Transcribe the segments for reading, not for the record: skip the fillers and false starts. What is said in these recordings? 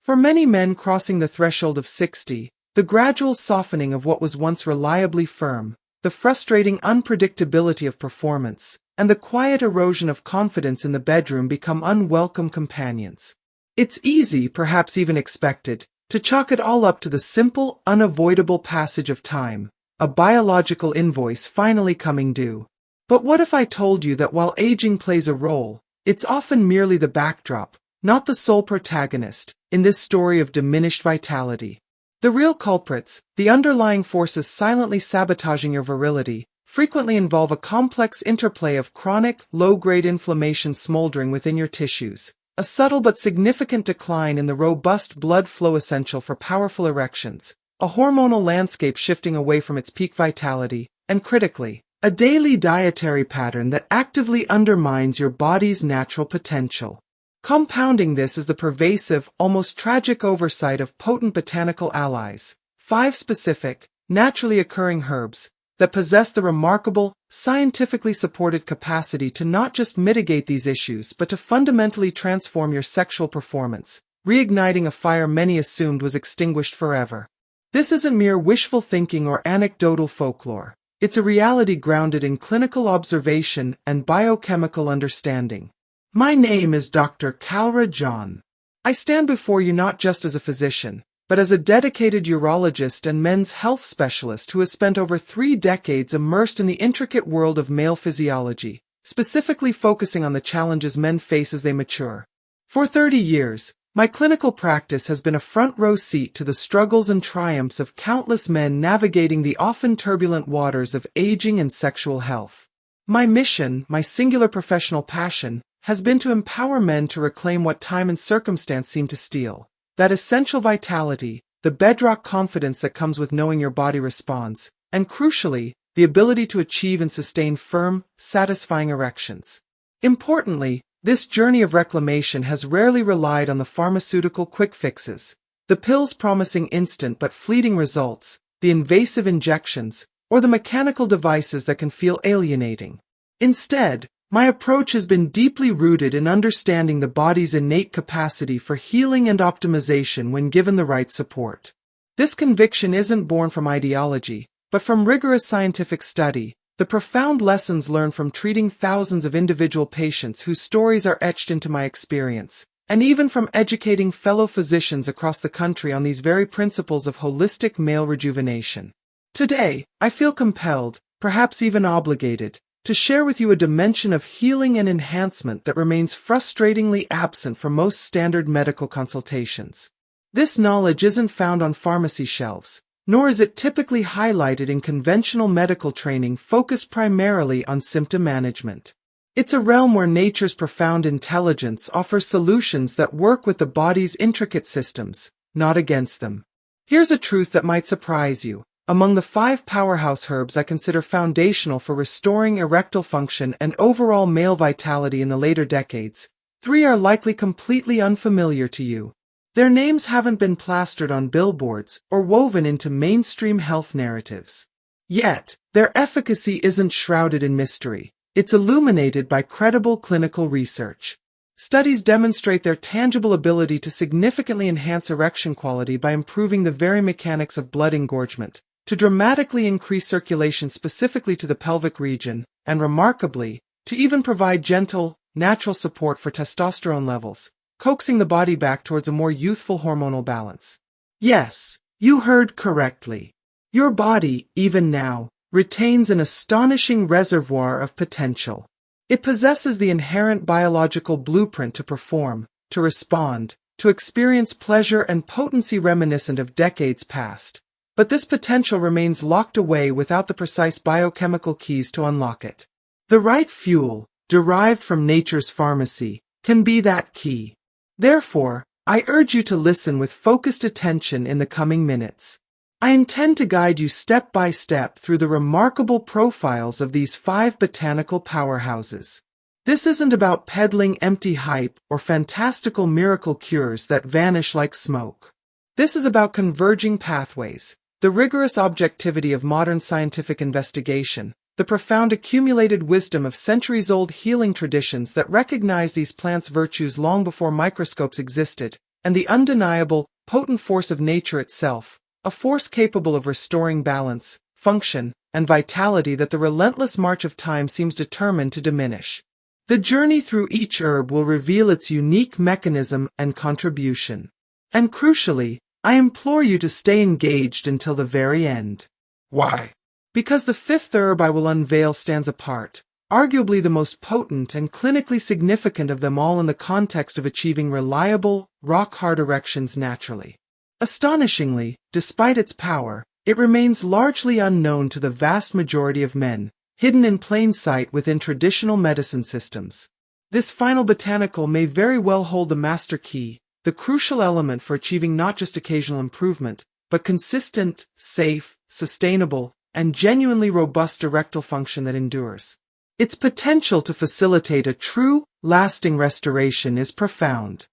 For many men crossing the threshold of 60, the gradual softening of what was once reliably firm, the frustrating unpredictability of performance, and the quiet erosion of confidence in the bedroom become unwelcome companions. It's easy, perhaps even expected, to chalk it all up to the simple, unavoidable passage of time, a biological invoice finally coming due. But what if I told you that while aging plays a role, it's often merely the backdrop, not the sole protagonist, in this story of diminished vitality? The real culprits, the underlying forces silently sabotaging your virility, frequently involve a complex interplay of chronic, low-grade inflammation smoldering within your tissues, a subtle but significant decline in the robust blood flow essential for powerful erections, a hormonal landscape shifting away from its peak vitality, and critically, a daily dietary pattern that actively undermines your body's natural potential. Compounding this is the pervasive, almost tragic oversight of potent botanical allies, 5 specific, naturally occurring herbs, that possess the remarkable, scientifically supported capacity to not just mitigate these issues but to fundamentally transform your sexual performance, reigniting a fire many assumed was extinguished forever. This isn't mere wishful thinking or anecdotal folklore. It's a reality grounded in clinical observation and biochemical understanding. My name is Dr. Clara John. I stand before you not just as a physician, but as a dedicated urologist and men's health specialist who has spent over 3 decades immersed in the intricate world of male physiology, specifically focusing on the challenges men face as they mature. For 30 years, my clinical practice has been a front-row seat to the struggles and triumphs of countless men navigating the often turbulent waters of aging and sexual health. My mission, my singular professional passion, has been to empower men to reclaim what time and circumstance seem to steal. That essential vitality, the bedrock confidence that comes with knowing your body responds, and crucially, the ability to achieve and sustain firm, satisfying erections. Importantly, this journey of reclamation has rarely relied on the pharmaceutical quick fixes, the pills promising instant but fleeting results, the invasive injections, or the mechanical devices that can feel alienating. Instead, my approach has been deeply rooted in understanding the body's innate capacity for healing and optimization when given the right support. This conviction isn't born from ideology, but from rigorous scientific study, the profound lessons learned from treating thousands of individual patients whose stories are etched into my experience, and even from educating fellow physicians across the country on these very principles of holistic male rejuvenation. Today, I feel compelled, perhaps even obligated, to share with you a dimension of healing and enhancement that remains frustratingly absent from most standard medical consultations. This knowledge isn't found on pharmacy shelves, nor is it typically highlighted in conventional medical training focused primarily on symptom management. It's a realm where nature's profound intelligence offers solutions that work with the body's intricate systems, not against them. Here's a truth that might surprise you. Among the 5 powerhouse herbs I consider foundational for restoring erectile function and overall male vitality in the later decades, 3 are likely completely unfamiliar to you. Their names haven't been plastered on billboards or woven into mainstream health narratives. Yet, their efficacy isn't shrouded in mystery. It's illuminated by credible clinical research. Studies demonstrate their tangible ability to significantly enhance erection quality by improving the very mechanics of blood engorgement, to dramatically increase circulation specifically to the pelvic region, and remarkably, to even provide gentle, natural support for testosterone levels, coaxing the body back towards a more youthful hormonal balance. Yes, you heard correctly. Your body, even now, retains an astonishing reservoir of potential. It possesses the inherent biological blueprint to perform, to respond, to experience pleasure and potency reminiscent of decades past. But this potential remains locked away without the precise biochemical keys to unlock it. The right fuel, derived from nature's pharmacy, can be that key. Therefore, I urge you to listen with focused attention in the coming minutes. I intend to guide you step by step through the remarkable profiles of these 5 botanical powerhouses. This isn't about peddling empty hype or fantastical miracle cures that vanish like smoke. This is about converging pathways, the rigorous objectivity of modern scientific investigation, the profound accumulated wisdom of centuries-old healing traditions that recognize these plants' virtues long before microscopes existed, and the undeniable, potent force of nature itself, a force capable of restoring balance, function, and vitality that the relentless march of time seems determined to diminish. The journey through each herb will reveal its unique mechanism and contribution. And crucially, I implore you to stay engaged until the very end. Why? Because the fifth herb I will unveil stands apart, arguably the most potent and clinically significant of them all in the context of achieving reliable, rock-hard erections naturally. Astonishingly, despite its power, it remains largely unknown to the vast majority of men, hidden in plain sight within traditional medicine systems. This final botanical may very well hold the master key, the crucial element for achieving not just occasional improvement, but consistent, safe, sustainable, and genuinely robust erectile function that endures. Its potential to facilitate a true, lasting restoration is profound.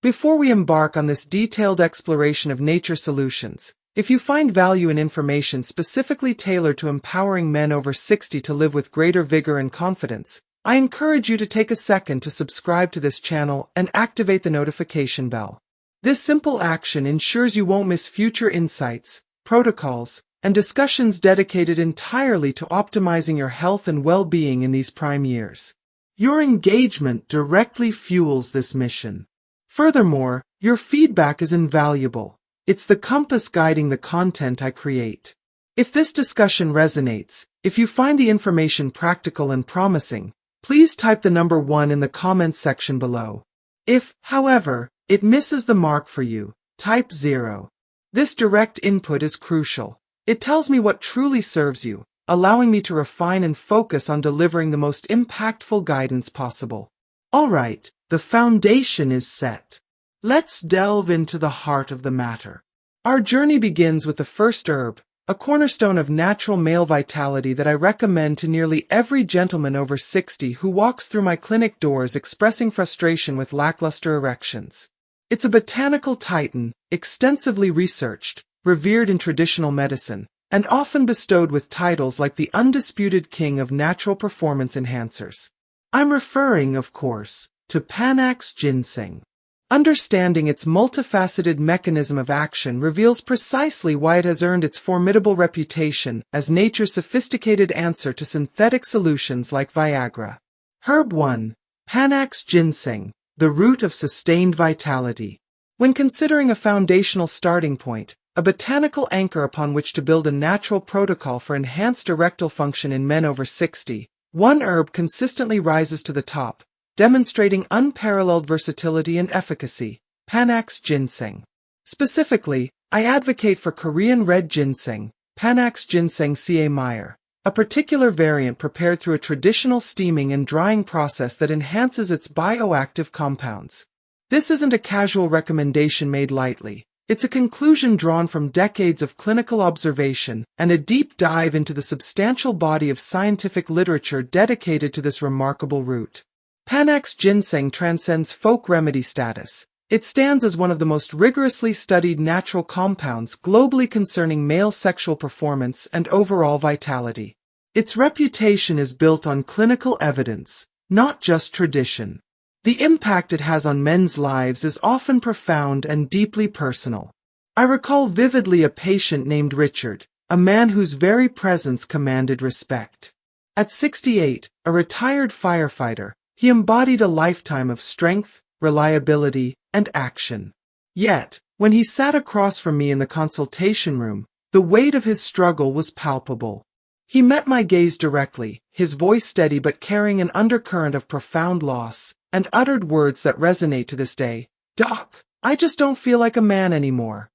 Before we embark on this detailed exploration of nature solutions, if you find value in information specifically tailored to empowering men over 60 to live with greater vigor and confidence, I encourage you to take a second to subscribe to this channel and activate the notification bell. This simple action ensures you won't miss future insights, protocols, and discussions dedicated entirely to optimizing your health and well-being in these prime years. Your engagement directly fuels this mission. Furthermore, your feedback is invaluable. It's the compass guiding the content I create. If this discussion resonates, if you find the information practical and promising, please type the number 1 in the comments section below. If, however, it misses the mark for you, type 0. This direct input is crucial. It tells me what truly serves you, allowing me to refine and focus on delivering the most impactful guidance possible. Alright, the foundation is set. Let's delve into the heart of the matter. Our journey begins with the first herb, a cornerstone of natural male vitality that I recommend to nearly every gentleman over 60 who walks through my clinic doors expressing frustration with lackluster erections. It's a botanical titan, extensively researched, revered in traditional medicine, and often bestowed with titles like the undisputed king of natural performance enhancers. I'm referring, of course, to Panax ginseng. Understanding its multifaceted mechanism of action reveals precisely why it has earned its formidable reputation as nature's sophisticated answer to synthetic solutions like Viagra. Herb 1. Panax ginseng, the root of sustained vitality. When considering a foundational starting point, a botanical anchor upon which to build a natural protocol for enhanced erectile function in men over 60, one herb consistently rises to the top, demonstrating unparalleled versatility and efficacy, Panax ginseng. Specifically, I advocate for Korean red ginseng, Panax ginseng ca Meyer, a particular variant prepared through a traditional steaming and drying process that enhances its bioactive compounds. This isn't a casual recommendation made lightly. It's a conclusion drawn from decades of clinical observation and a deep dive into the substantial body of scientific literature dedicated to this remarkable root. Panax ginseng transcends folk remedy status. It stands as one of the most rigorously studied natural compounds globally concerning male sexual performance and overall vitality. Its reputation is built on clinical evidence, not just tradition. The impact it has on men's lives is often profound and deeply personal. I recall vividly a patient named Richard, a man whose very presence commanded respect. At 68, a retired firefighter, he embodied a lifetime of strength, reliability, and action. Yet, when he sat across from me in the consultation room, the weight of his struggle was palpable. He met my gaze directly, his voice steady but carrying an undercurrent of profound loss, and uttered words that resonate to this day. "Doc, I just don't feel like a man anymore."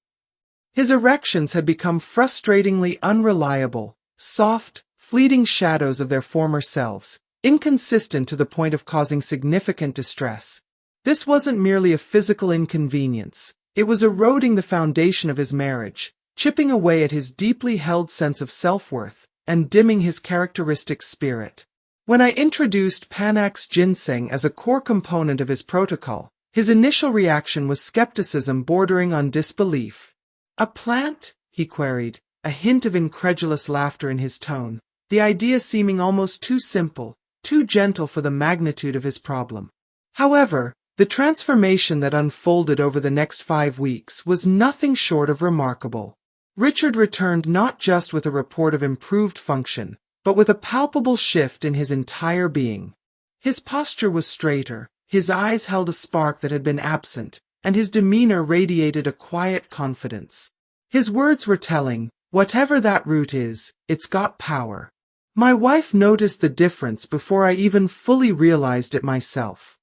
His erections had become frustratingly unreliable, soft, fleeting shadows of their former selves, inconsistent to the point of causing significant distress. This wasn't merely a physical inconvenience. It was eroding the foundation of his marriage, chipping away at his deeply held sense of self-worth, and dimming his characteristic spirit. When I introduced Panax ginseng as a core component of his protocol, his initial reaction was skepticism bordering on disbelief. "A plant?" he queried, a hint of incredulous laughter in his tone, the idea seeming almost too simple, too gentle for the magnitude of his problem. However, The transformation that unfolded over the next 5 weeks was nothing short of remarkable. Richard returned not just with a report of improved function, but with a palpable shift in his entire being. His posture was straighter, his eyes held a spark that had been absent, and his demeanor radiated a quiet confidence. His words were telling, "Whatever that root is, it's got power." My wife noticed the difference before I even fully realized it myself.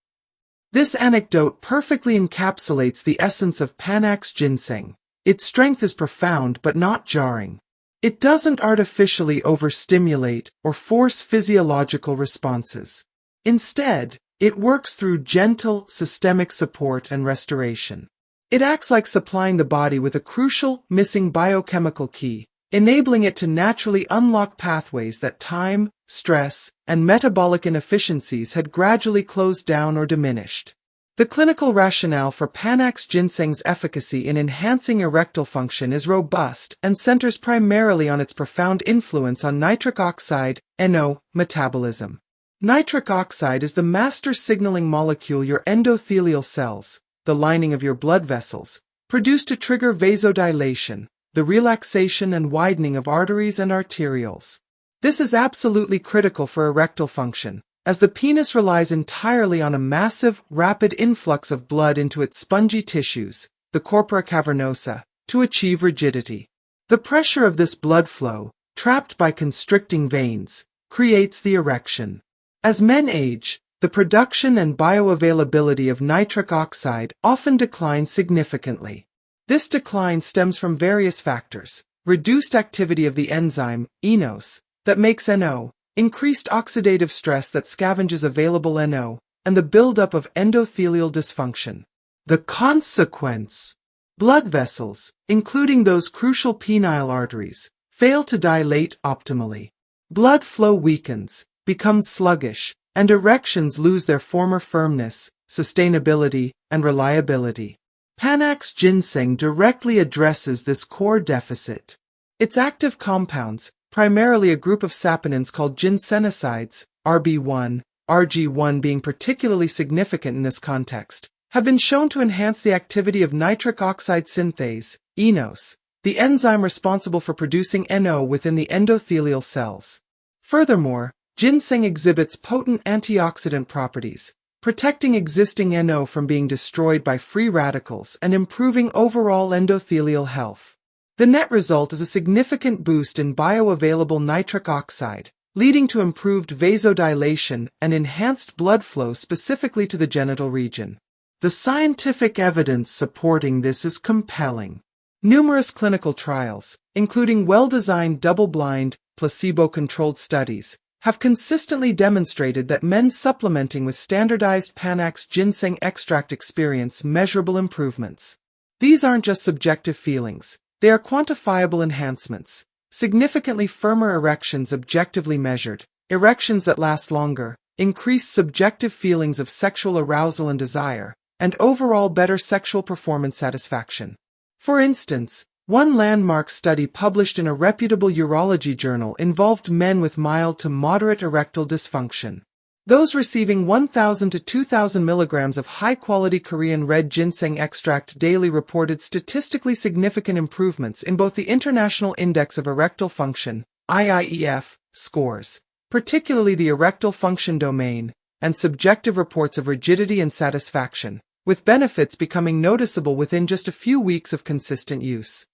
This anecdote perfectly encapsulates the essence of Panax ginseng. Its strength is profound but not jarring. It doesn't artificially overstimulate or force physiological responses. Instead, it works through gentle, systemic support and restoration. It acts like supplying the body with a crucial, missing biochemical key, enabling it to naturally unlock pathways that time, stress, and metabolic inefficiencies had gradually closed down or diminished. The clinical rationale for Panax ginseng's efficacy in enhancing erectile function is robust and centers primarily on its profound influence on nitric oxide, NO, metabolism. Nitric oxide is the master signaling molecule your endothelial cells, the lining of your blood vessels, produce to trigger vasodilation, the relaxation and widening of arteries and arterioles. This is absolutely critical for erectile function, as the penis relies entirely on a massive, rapid influx of blood into its spongy tissues, the corpora cavernosa, to achieve rigidity. The pressure of this blood flow, trapped by constricting veins, creates the erection. As men age, the production and bioavailability of nitric oxide often decline significantly. This decline stems from various factors: reduced activity of the enzyme, enos, that makes NO, increased oxidative stress that scavenges available NO, and the buildup of endothelial dysfunction. The consequence: blood vessels, including those crucial penile arteries, fail to dilate optimally. Blood flow weakens, becomes sluggish, and erections lose their former firmness, sustainability, and reliability. Panax ginseng directly addresses this core deficit. Its active compounds, primarily a group of saponins called ginsenosides, RB1, RG1 being particularly significant in this context, have been shown to enhance the activity of nitric oxide synthase, enos, the enzyme responsible for producing NO within the endothelial cells. Furthermore, ginseng exhibits potent antioxidant properties, protecting existing NO from being destroyed by free radicals and improving overall endothelial health. The net result is a significant boost in bioavailable nitric oxide, leading to improved vasodilation and enhanced blood flow specifically to the genital region. The scientific evidence supporting this is compelling. Numerous clinical trials, including well-designed double-blind, placebo-controlled studies, have consistently demonstrated that men supplementing with standardized Panax ginseng extract experience measurable improvements. These aren't just subjective feelings, they are quantifiable enhancements: significantly firmer erections objectively measured, erections that last longer, increased subjective feelings of sexual arousal and desire, and overall better sexual performance satisfaction. For instance, one landmark study published in a reputable urology journal involved men with mild to moderate erectile dysfunction. Those receiving 1,000 to 2,000 milligrams of high-quality Korean red ginseng extract daily reported statistically significant improvements in both the International Index of Erectile Function, IIEF, scores, particularly the erectile function domain, and subjective reports of rigidity and satisfaction, with benefits becoming noticeable within just a few weeks of consistent use.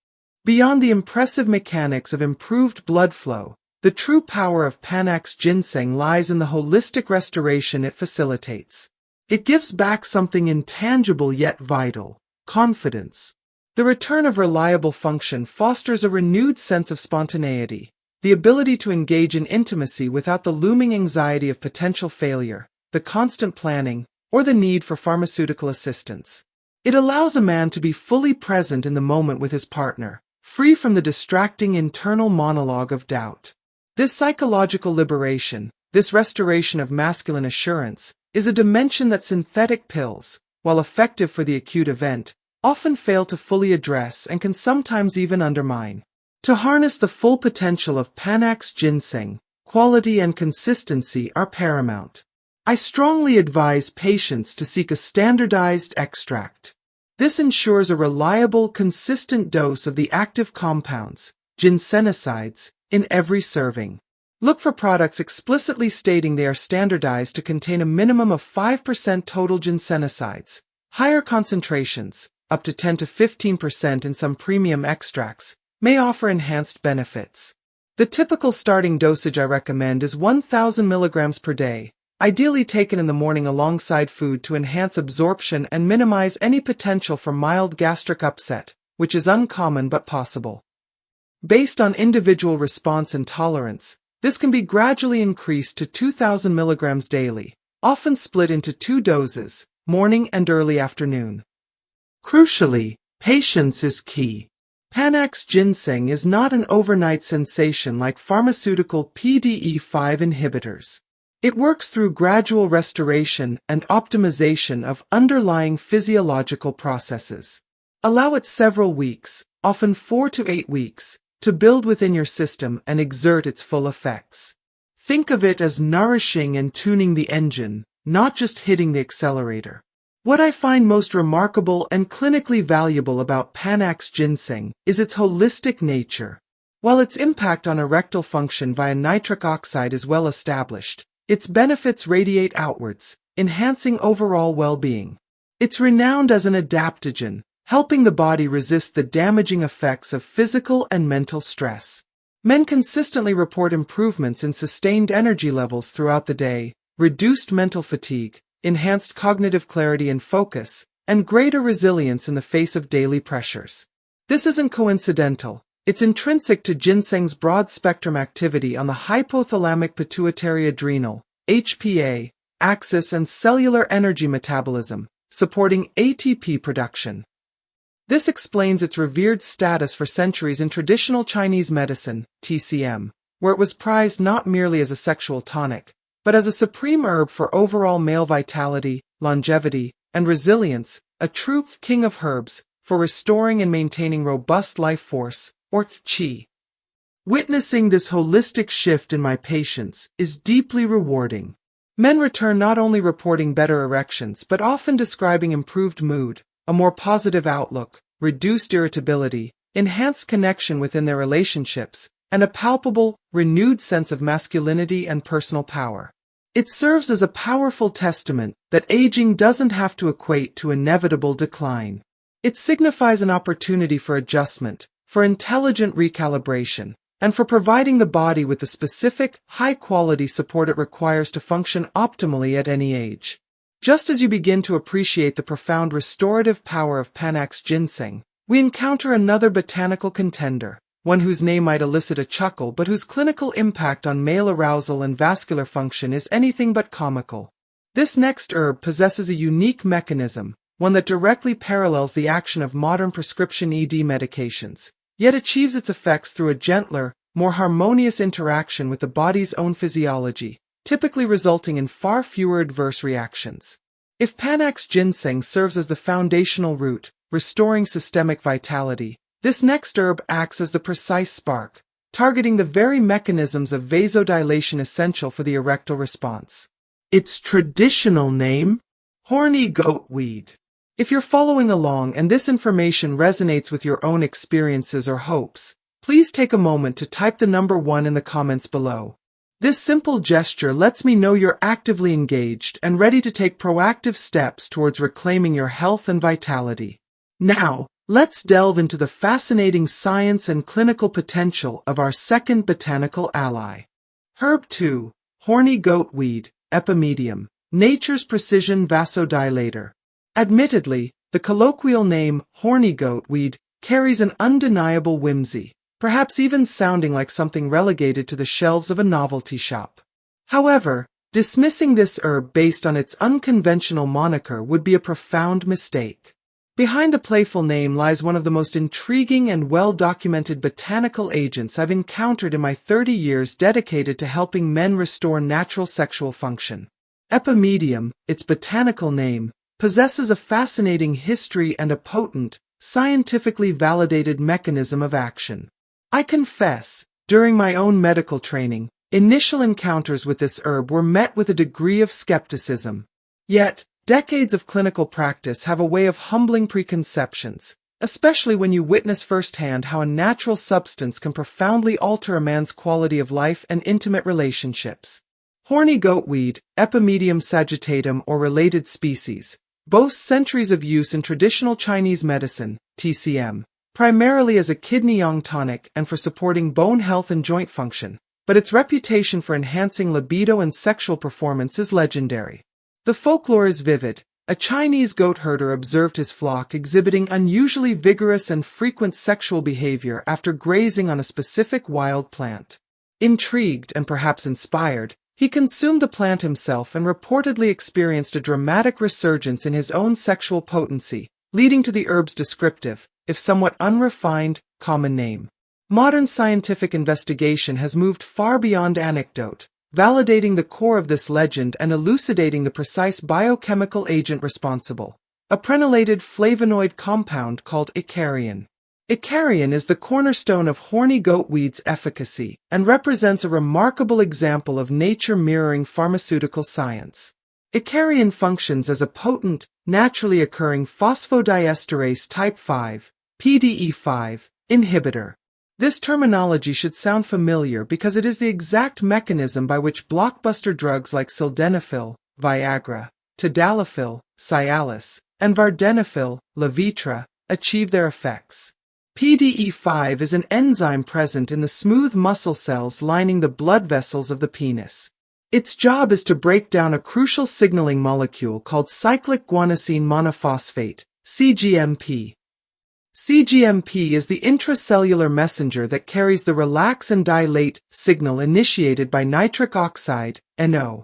Beyond the impressive mechanics of improved blood flow, the true power of Panax ginseng lies in the holistic restoration it facilitates. It gives back something intangible yet vital: confidence. The return of reliable function fosters a renewed sense of spontaneity, the ability to engage in intimacy without the looming anxiety of potential failure, the constant planning, or the need for pharmaceutical assistance. It allows a man to be fully present in the moment with his partner, free from the distracting internal monologue of doubt. This psychological liberation, this restoration of masculine assurance, is a dimension that synthetic pills, while effective for the acute event, often fail to fully address and can sometimes even undermine. To harness the full potential of Panax ginseng, quality and consistency are paramount. I strongly advise patients to seek a standardized extract. This ensures a reliable, consistent dose of the active compounds, ginsenosides, in every serving. Look for products explicitly stating they are standardized to contain a minimum of 5% total ginsenosides. Higher concentrations, up to 10 to 15% in some premium extracts, may offer enhanced benefits. The typical starting dosage I recommend is 1,000 milligrams per day, ideally taken in the morning alongside food to enhance absorption and minimize any potential for mild gastric upset, which is uncommon but possible. Based on individual response and tolerance, this can be gradually increased to 2,000 milligrams daily, often split into 2 doses, morning and early afternoon. Crucially, patience is key. Panax ginseng is not an overnight sensation like pharmaceutical PDE5 inhibitors. It works through gradual restoration and optimization of underlying physiological processes. Allow it several weeks, often 4 to 8 weeks, to build within your system and exert its full effects. Think of it as nourishing and tuning the engine, not just hitting the accelerator. What I find most remarkable and clinically valuable about Panax ginseng is its holistic nature. While its impact on erectile function via nitric oxide is well established, its benefits radiate outwards, enhancing overall well-being. It's renowned as an adaptogen, helping the body resist the damaging effects of physical and mental stress. Men consistently report improvements in sustained energy levels throughout the day, reduced mental fatigue, enhanced cognitive clarity and focus, and greater resilience in the face of daily pressures. This isn't coincidental. It's intrinsic to ginseng's broad-spectrum activity on the hypothalamic pituitary adrenal, HPA, axis and cellular energy metabolism, supporting ATP production. This explains its revered status for centuries in traditional Chinese medicine, TCM, where it was prized not merely as a sexual tonic, but as a supreme herb for overall male vitality, longevity, and resilience, a true king of herbs, for restoring and maintaining robust life force, or qi. Witnessing this holistic shift in my patients is deeply rewarding. Men return not only reporting better erections but often describing improved mood, a more positive outlook, reduced irritability, enhanced connection within their relationships, and a palpable, renewed sense of masculinity and personal power. It serves as a powerful testament that aging doesn't have to equate to inevitable decline. It signifies an opportunity for adjustment, for intelligent recalibration, and for providing the body with the specific, high-quality support it requires to function optimally at any age. Just as you begin to appreciate the profound restorative power of Panax ginseng, we encounter another botanical contender, one whose name might elicit a chuckle but whose clinical impact on male arousal and vascular function is anything but comical. This next herb possesses a unique mechanism, one that directly parallels the action of modern prescription ED medications, yet achieves its effects through a gentler, more harmonious interaction with the body's own physiology, typically resulting in far fewer adverse reactions. If Panax ginseng serves as the foundational root, restoring systemic vitality, this next herb acts as the precise spark, targeting the very mechanisms of vasodilation essential for the erectile response. Its traditional name? Horny goatweed. If you're following along and this information resonates with your own experiences or hopes, please take a moment to type the number 1 in the comments below. This simple gesture lets me know you're actively engaged and ready to take proactive steps towards reclaiming your health and vitality. Now, let's delve into the fascinating science and clinical potential of our second botanical ally. Herb 2, Horny Goatweed, Epimedium, nature's precision vasodilator. Admittedly, the colloquial name horny goatweed carries an undeniable whimsy, perhaps even sounding like something relegated to the shelves of a novelty shop. However, dismissing this herb based on its unconventional moniker would be a profound mistake. Behind the playful name lies one of the most intriguing and well-documented botanical agents I've encountered in my 30 years dedicated to helping men restore natural sexual function. Epimedium, its botanical name, possesses a fascinating history and a potent, scientifically validated mechanism of action. I confess, during my own medical training, Initial encounters with this herb were met with a degree of skepticism. Yet, decades of clinical practice have a way of humbling preconceptions, especially when you witness firsthand how a natural substance can profoundly alter a man's quality of life and intimate relationships. Horny goatweed, Epimedium sagittatum or related species, boasts centuries of use in traditional Chinese medicine, TCM, primarily as a kidney yang tonic and for supporting bone health and joint function, but its reputation for enhancing libido and sexual performance is legendary. The folklore is vivid. A Chinese goat herder observed his flock exhibiting unusually vigorous and frequent sexual behavior after grazing on a specific wild plant. Intrigued and perhaps inspired, he consumed the plant himself and reportedly experienced a dramatic resurgence in his own sexual potency, leading to the herb's descriptive, if somewhat unrefined, common name. Modern scientific investigation has moved far beyond anecdote, validating the core of this legend and elucidating the precise biochemical agent responsible, a prenylated flavonoid compound called icariin. Icariin is the cornerstone of horny goatweed's efficacy and represents a remarkable example of nature mirroring pharmaceutical science. Icariin functions as a potent, naturally occurring phosphodiesterase type 5, PDE5, inhibitor. This terminology should sound familiar because it is the exact mechanism by which blockbuster drugs like sildenafil, Viagra, tadalafil, Cialis, and vardenafil, Levitra, achieve their effects. PDE5 is an enzyme present in the smooth muscle cells lining the blood vessels of the penis. Its job is to break down a crucial signaling molecule called cyclic guanosine monophosphate, CGMP. CGMP is the intracellular messenger that carries the relax and dilate signal initiated by nitric oxide, NO.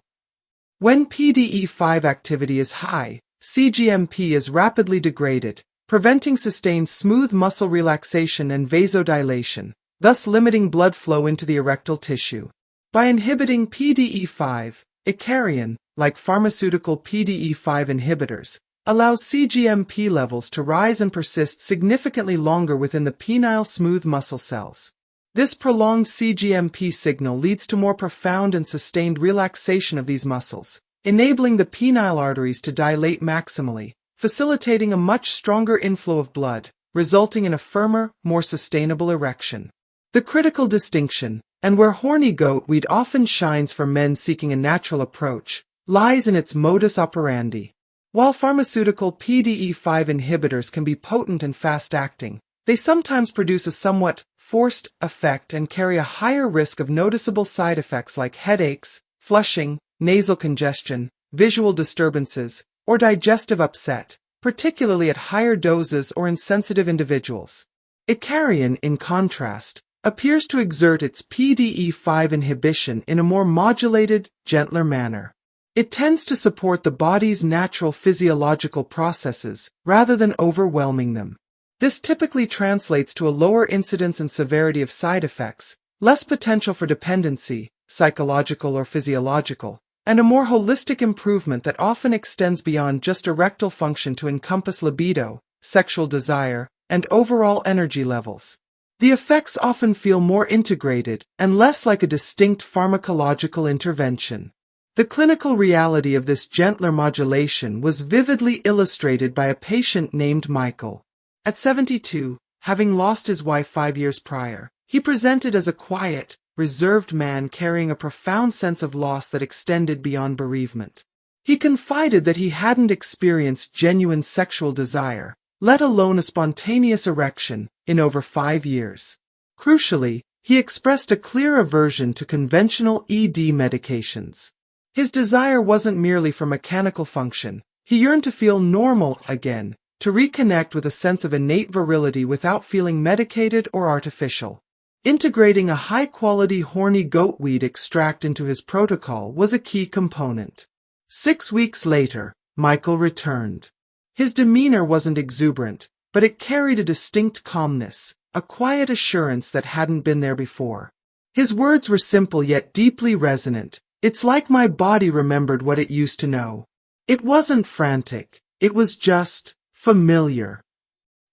When PDE5 activity is high, CGMP is rapidly degraded, preventing sustained smooth muscle relaxation and vasodilation, thus limiting blood flow into the erectile tissue. By inhibiting PDE5, icariin, like pharmaceutical PDE5 inhibitors, allows CGMP levels to rise and persist significantly longer within the penile smooth muscle cells. This prolonged CGMP signal leads to more profound and sustained relaxation of these muscles, enabling the penile arteries to dilate maximally, facilitating a much stronger inflow of blood, resulting in a firmer, more sustainable erection. The critical distinction, and where horny goatweed often shines for men seeking a natural approach, lies in its modus operandi. While pharmaceutical PDE5 inhibitors can be potent and fast-acting, they sometimes produce a somewhat forced effect and carry a higher risk of noticeable side effects like headaches, flushing, nasal congestion, visual disturbances, or digestive upset, particularly at higher doses or in sensitive individuals. Icariin, in contrast, appears to exert its PDE5 inhibition in a more modulated, gentler manner. It tends to support the body's natural physiological processes rather than overwhelming them. This typically translates to a lower incidence and severity of side effects, less potential for dependency, psychological or physiological, and a more holistic improvement that often extends beyond just erectile function to encompass libido, sexual desire, and overall energy levels. The effects often feel more integrated and less like a distinct pharmacological intervention. The clinical reality of this gentler modulation was vividly illustrated by a patient named Michael. At 72, having lost his wife 5 years prior, he presented as a quiet, reserved man carrying a profound sense of loss that extended beyond bereavement. He confided that he hadn't experienced genuine sexual desire, let alone a spontaneous erection, in over 5 years. Crucially, he expressed a clear aversion to conventional ED medications. His desire wasn't merely for mechanical function. He yearned to feel normal again, to reconnect with a sense of innate virility without feeling medicated or artificial. Integrating a high-quality horny goatweed extract into his protocol was a key component. 6 weeks later, Michael returned. His demeanor wasn't exuberant, but it carried a distinct calmness, a quiet assurance that hadn't been there before. His words were simple yet deeply resonant. "It's like my body remembered what it used to know." It wasn't frantic, it was just familiar.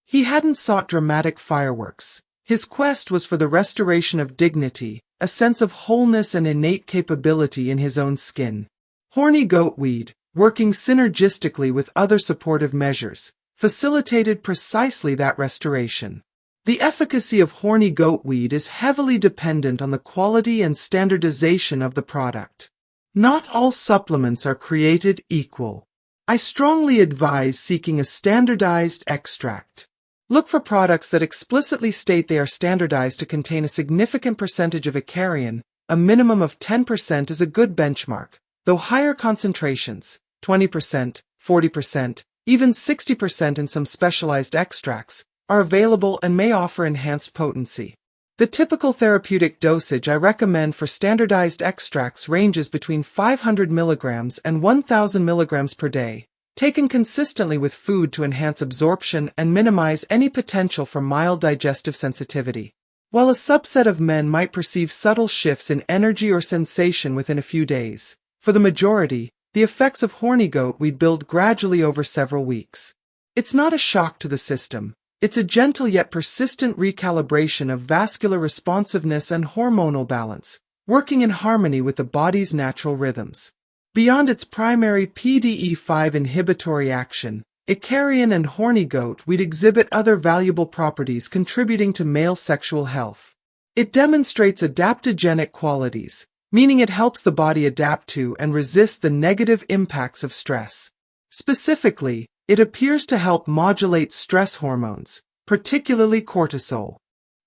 He hadn't sought dramatic fireworks. His quest was for the restoration of dignity, a sense of wholeness and innate capability in his own skin. Horny goatweed, working synergistically with other supportive measures, facilitated precisely that restoration. The efficacy of horny goatweed is heavily dependent on the quality and standardization of the product. Not all supplements are created equal. I strongly advise seeking a standardized extract. Look for products that explicitly state they are standardized to contain a significant percentage of Icarian. A minimum of 10% is a good benchmark, though higher concentrations, 20%, 40%, even 60% in some specialized extracts, are available and may offer enhanced potency. The typical therapeutic dosage I recommend for standardized extracts ranges between 500 mg and 1000 mg per day, taken consistently with food to enhance absorption and minimize any potential for mild digestive sensitivity. While a subset of men might perceive subtle shifts in energy or sensation within a few days, for the majority, the effects of horny goatweed build gradually over several weeks. It's not a shock to the system. It's a gentle yet persistent recalibration of vascular responsiveness and hormonal balance, working in harmony with the body's natural rhythms. Beyond its primary PDE5 inhibitory action, Icarian and horny goatweed exhibit other valuable properties contributing to male sexual health. It demonstrates adaptogenic qualities, meaning it helps the body adapt to and resist the negative impacts of stress. Specifically, it appears to help modulate stress hormones, particularly cortisol.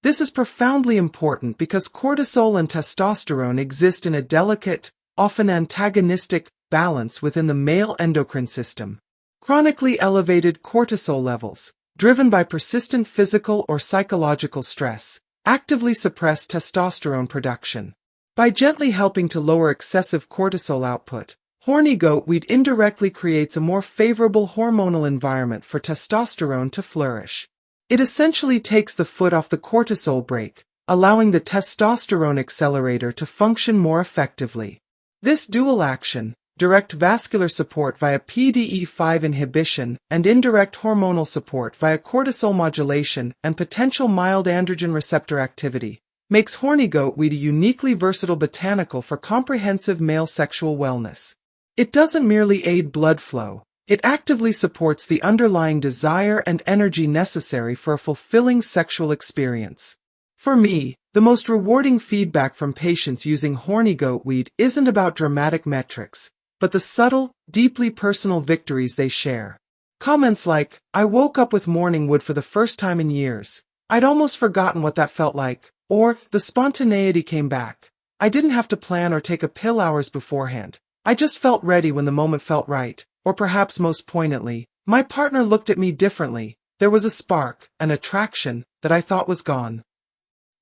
This is profoundly important because cortisol and testosterone exist in a delicate, often antagonistic, balance within the male endocrine system. Chronically elevated cortisol levels, driven by persistent physical or psychological stress, actively suppress testosterone production. By gently helping to lower excessive cortisol output, horny goatweed indirectly creates a more favorable hormonal environment for testosterone to flourish. It essentially takes the foot off the cortisol brake, allowing the testosterone accelerator to function more effectively. This dual action, direct vascular support via PDE5 inhibition and indirect hormonal support via cortisol modulation and potential mild androgen receptor activity, makes horny goatweed a uniquely versatile botanical for comprehensive male sexual wellness. It doesn't merely aid blood flow, it actively supports the underlying desire and energy necessary for a fulfilling sexual experience. For me, the most rewarding feedback from patients using horny goatweed isn't about dramatic metrics, but the subtle, deeply personal victories they share. Comments like, "I woke up with morning wood for the first time in years. I'd almost forgotten what that felt like," or, "The spontaneity came back. I didn't have to plan or take a pill hours beforehand. I just felt ready when the moment felt right," or perhaps most poignantly, "My partner looked at me differently. There was a spark, an attraction, that I thought was gone."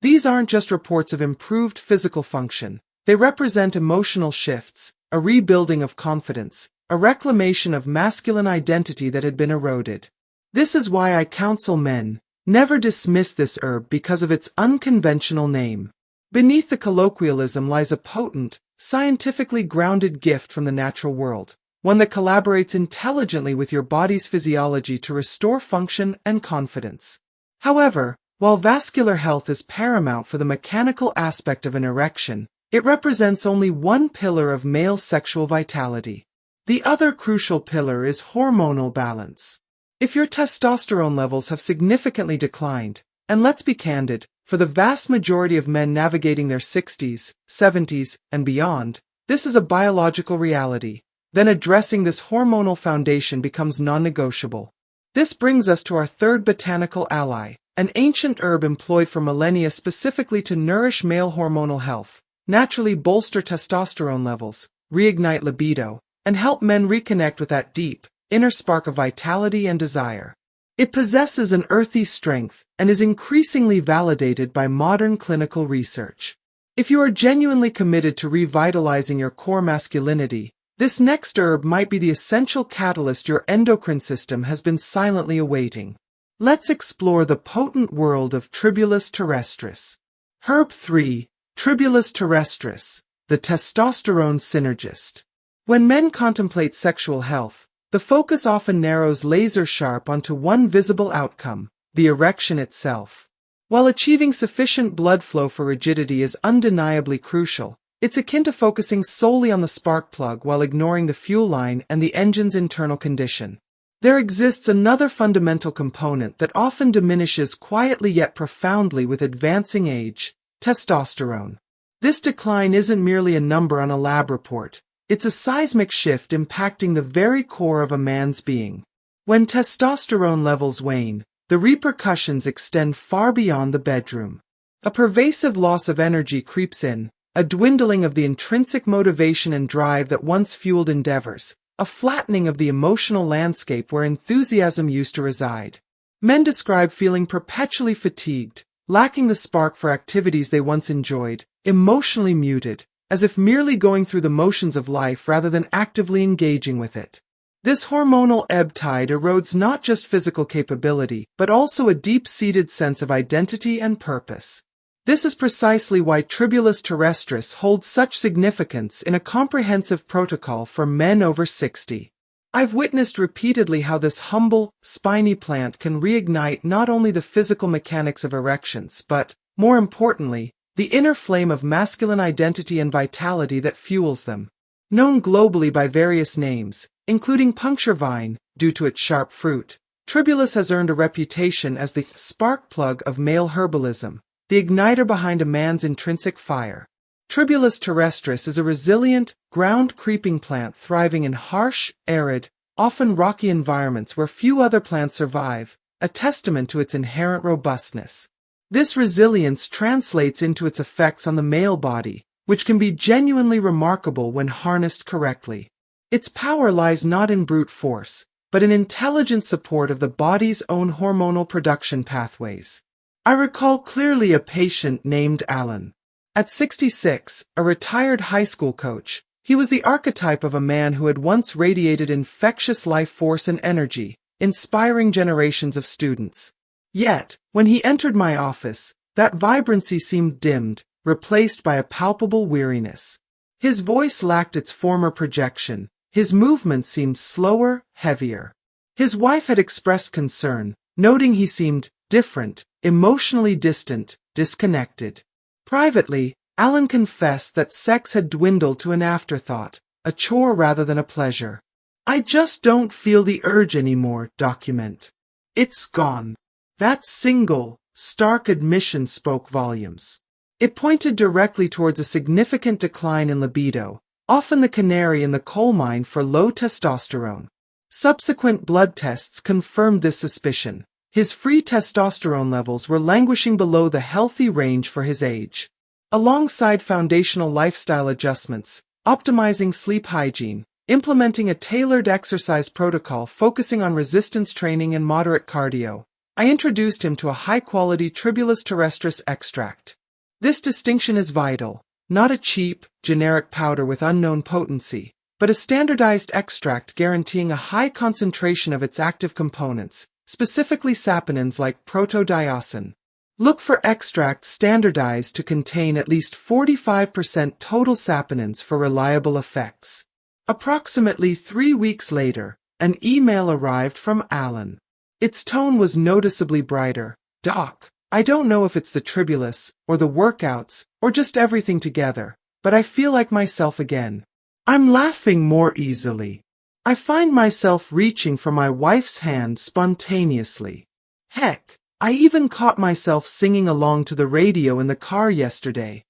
These aren't just reports of improved physical function. They represent emotional shifts, a rebuilding of confidence, a reclamation of masculine identity that had been eroded. This is why I counsel men, never dismiss this herb because of its unconventional name. Beneath the colloquialism lies a potent, scientifically grounded gift from the natural world, one that collaborates intelligently with your body's physiology to restore function and confidence. However, while vascular health is paramount for the mechanical aspect of an erection, it represents only one pillar of male sexual vitality. The other crucial pillar is hormonal balance. If your testosterone levels have significantly declined, and let's be candid, for the vast majority of men navigating their 60s, 70s, and beyond, this is a biological reality, then addressing this hormonal foundation becomes non-negotiable. This brings us to our third botanical ally, an ancient herb employed for millennia specifically to nourish male hormonal health, naturally bolster testosterone levels, reignite libido, and help men reconnect with that deep, inner spark of vitality and desire. It possesses an earthy strength and is increasingly validated by modern clinical research. If you are genuinely committed to revitalizing your core masculinity, this next herb might be the essential catalyst your endocrine system has been silently awaiting. Let's explore the potent world of Tribulus terrestris. Herb 3, Tribulus terrestris, the testosterone synergist. When men contemplate sexual health, the focus often narrows laser-sharp onto one visible outcome, the erection itself. While achieving sufficient blood flow for rigidity is undeniably crucial, it's akin to focusing solely on the spark plug while ignoring the fuel line and the engine's internal condition. There exists another fundamental component that often diminishes quietly yet profoundly with advancing age: testosterone. This decline isn't merely a number on a lab report. It's a seismic shift impacting the very core of a man's being. When testosterone levels wane, the repercussions extend far beyond the bedroom. A pervasive loss of energy creeps in, a dwindling of the intrinsic motivation and drive that once fueled endeavors, a flattening of the emotional landscape where enthusiasm used to reside. Men describe feeling perpetually fatigued, lacking the spark for activities they once enjoyed, emotionally muted, as if merely going through the motions of life rather than actively engaging with it. This hormonal ebb tide erodes not just physical capability, but also a deep-seated sense of identity and purpose. This is precisely why tribulus terrestris holds such significance in a comprehensive protocol for men over 60. I've witnessed repeatedly how this humble, spiny plant can reignite not only the physical mechanics of erections but, more importantly, the inner flame of masculine identity and vitality that fuels them. Known globally by various names, including puncture vine, due to its sharp fruit, tribulus has earned a reputation as the spark plug of male herbalism, the igniter behind a man's intrinsic fire. Tribulus terrestris is a resilient, ground-creeping plant thriving in harsh, arid, often rocky environments where few other plants survive, a testament to its inherent robustness. This resilience translates into its effects on the male body, which can be genuinely remarkable when harnessed correctly. Its power lies not in brute force, but in intelligent support of the body's own hormonal production pathways. I recall clearly a patient named Alan. At 66, a retired high school coach, he was the archetype of a man who had once radiated infectious life force and energy, inspiring generations of students. Yet, when he entered my office, that vibrancy seemed dimmed, replaced by a palpable weariness. His voice lacked its former projection. His movement seemed slower, heavier. His wife had expressed concern, noting he seemed different, emotionally distant, disconnected. Privately, Alan confessed that sex had dwindled to an afterthought, a chore rather than a pleasure. "I just don't feel the urge anymore," document. "It's gone." That single, stark admission spoke volumes. It pointed directly towards a significant decline in libido, often the canary in the coal mine for low testosterone. Subsequent blood tests confirmed this suspicion. His free testosterone levels were languishing below the healthy range for his age. Alongside foundational lifestyle adjustments, optimizing sleep hygiene, implementing a tailored exercise protocol focusing on resistance training and moderate cardio, I introduced him to a high-quality tribulus terrestris extract. This distinction is vital. Not a cheap, generic powder with unknown potency, but a standardized extract guaranteeing a high concentration of its active components, specifically saponins like protodiosine. Look for extracts standardized to contain at least 45% total saponins for reliable effects. Approximately 3 weeks later, an email arrived from Alan. Its tone was noticeably brighter. "Doc, I don't know if it's the tribulus, or the workouts, or just everything together, but I feel like myself again. I'm laughing more easily. I find myself reaching for my wife's hand spontaneously. Heck, I even caught myself singing along to the radio in the car yesterday."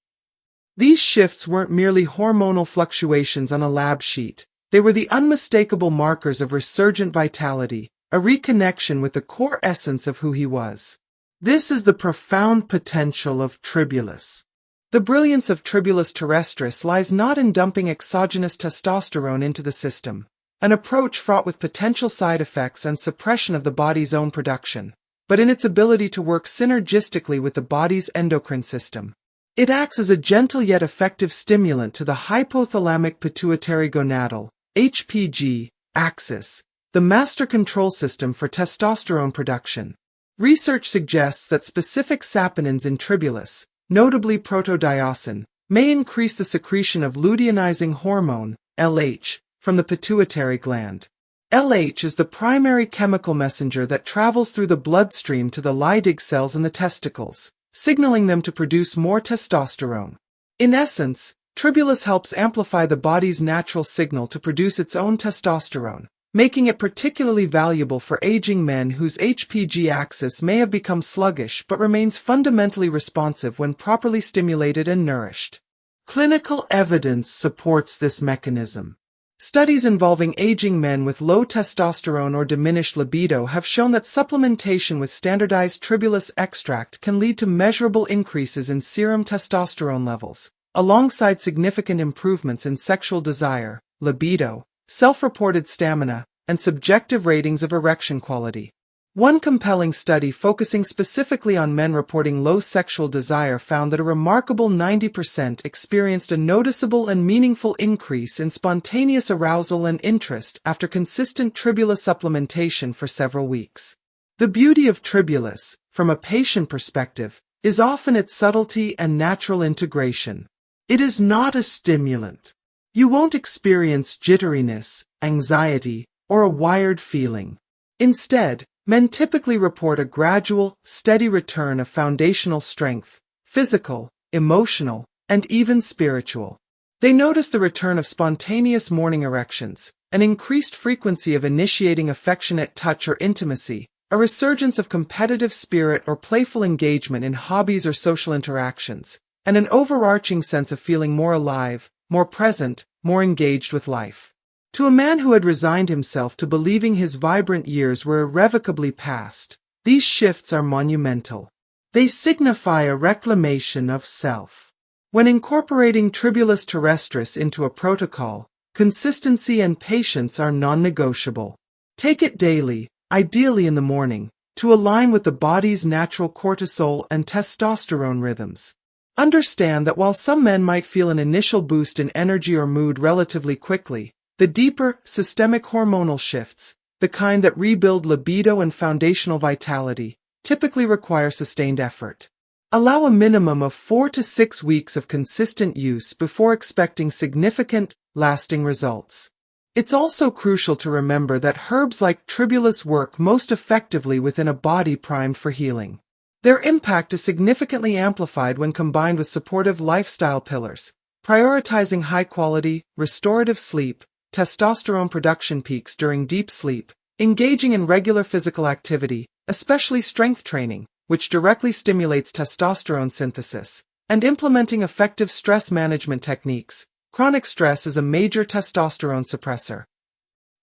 These shifts weren't merely hormonal fluctuations on a lab sheet. They were the unmistakable markers of resurgent vitality, a reconnection with the core essence of who he was. This is the profound potential of tribulus. The brilliance of tribulus terrestris lies not in dumping exogenous testosterone into the system, an approach fraught with potential side effects and suppression of the body's own production, but in its ability to work synergistically with the body's endocrine system. It acts as a gentle yet effective stimulant to the hypothalamic pituitary gonadal (HPG) axis, the master control system for testosterone production. Research suggests that specific saponins in tribulus, notably protodiosine, may increase the secretion of luteinizing hormone, LH, from the pituitary gland. LH is the primary chemical messenger that travels through the bloodstream to the Leydig cells in the testicles, signaling them to produce more testosterone. In essence, tribulus helps amplify the body's natural signal to produce its own testosterone, making it particularly valuable for aging men whose HPG axis may have become sluggish but remains fundamentally responsive when properly stimulated and nourished. Clinical evidence supports this mechanism. Studies involving aging men with low testosterone or diminished libido have shown that supplementation with standardized tribulus extract can lead to measurable increases in serum testosterone levels, alongside significant improvements in sexual desire, libido, self-reported stamina, and subjective ratings of erection quality. One compelling study focusing specifically on men reporting low sexual desire found that a remarkable 90% experienced a noticeable and meaningful increase in spontaneous arousal and interest after consistent tribulus supplementation for several weeks. The beauty of tribulus, from a patient perspective, is often its subtlety and natural integration. It is not a stimulant. You won't experience jitteriness, anxiety, or a wired feeling. Instead, men typically report a gradual, steady return of foundational strength, physical, emotional, and even spiritual. They notice the return of spontaneous morning erections, an increased frequency of initiating affectionate touch or intimacy, a resurgence of competitive spirit or playful engagement in hobbies or social interactions, and an overarching sense of feeling more alive, more present, more engaged with life. To a man who had resigned himself to believing his vibrant years were irrevocably past, these shifts are monumental. They signify a reclamation of self. When incorporating tribulus terrestris into a protocol, consistency and patience are non-negotiable. Take it daily, ideally in the morning, to align with the body's natural cortisol and testosterone rhythms. Understand that while some men might feel an initial boost in energy or mood relatively quickly, the deeper, systemic hormonal shifts, the kind that rebuild libido and foundational vitality, typically require sustained effort. Allow a minimum of 4 to 6 weeks of consistent use before expecting significant, lasting results. It's also crucial to remember that herbs like tribulus work most effectively within a body primed for healing. Their impact is significantly amplified when combined with supportive lifestyle pillars, prioritizing high-quality, restorative sleep, testosterone production peaks during deep sleep, engaging in regular physical activity, especially strength training, which directly stimulates testosterone synthesis, and implementing effective stress management techniques. Chronic stress is a major testosterone suppressor.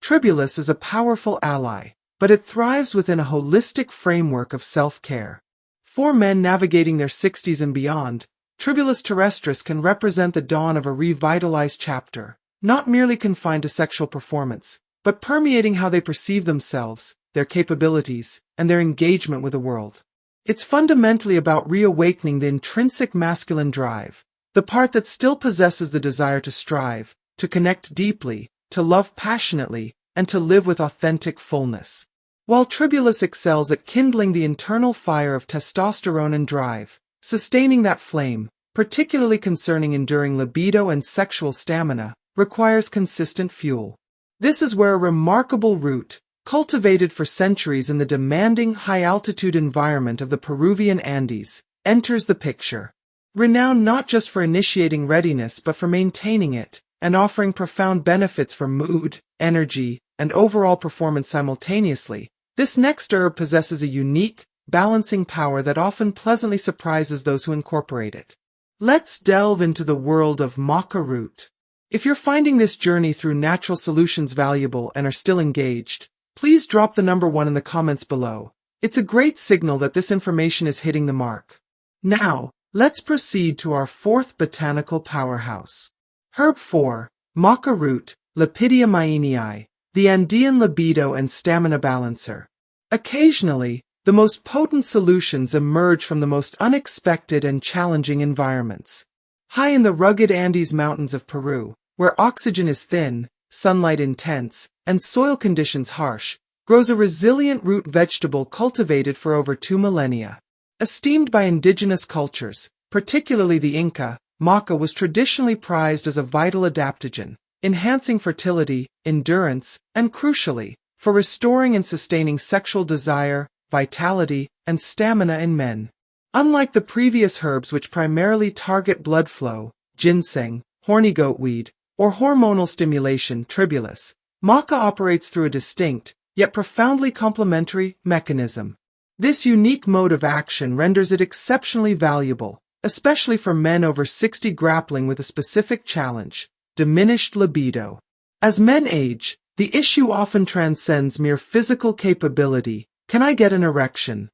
Tribulus is a powerful ally, but it thrives within a holistic framework of self-care. For men navigating their 60s and beyond, tribulus terrestris can represent the dawn of a revitalized chapter, not merely confined to sexual performance, but permeating how they perceive themselves, their capabilities, and their engagement with the world. It's fundamentally about reawakening the intrinsic masculine drive, the part that still possesses the desire to strive, to connect deeply, to love passionately, and to live with authentic fullness. While tribulus excels at kindling the internal fire of testosterone and drive, sustaining that flame, particularly concerning enduring libido and sexual stamina, requires consistent fuel. This is where a remarkable root, cultivated for centuries in the demanding high-altitude environment of the Peruvian Andes, enters the picture. Renowned not just for initiating readiness but for maintaining it, and offering profound benefits for mood, energy, and overall performance simultaneously, this next herb possesses a unique, balancing power that often pleasantly surprises those who incorporate it. Let's delve into the world of maca root. If you're finding this journey through natural solutions valuable and are still engaged, please drop the number 1 in the comments below. It's a great signal that this information is hitting the mark. Now, let's proceed to our 4th botanical powerhouse. Herb 4, maca root, Lepidia myaenii, the Andean libido and stamina balancer. Occasionally, the most potent solutions emerge from the most unexpected and challenging environments. High in the rugged Andes Mountains of Peru, where oxygen is thin, sunlight intense, and soil conditions harsh, grows a resilient root vegetable cultivated for over 2 millennia. Esteemed by indigenous cultures, particularly the Inca, maca was traditionally prized as a vital adaptogen, enhancing fertility, endurance, and crucially, for restoring and sustaining sexual desire, vitality, and stamina in men. Unlike the previous herbs which primarily target blood flow, ginseng, horny goatweed, or hormonal stimulation, tribulus, maca operates through a distinct, yet profoundly complementary, mechanism. This unique mode of action renders it exceptionally valuable, especially for men over 60 grappling with a specific challenge: diminished libido. As men age, the issue often transcends mere physical capability. Can I get an erection?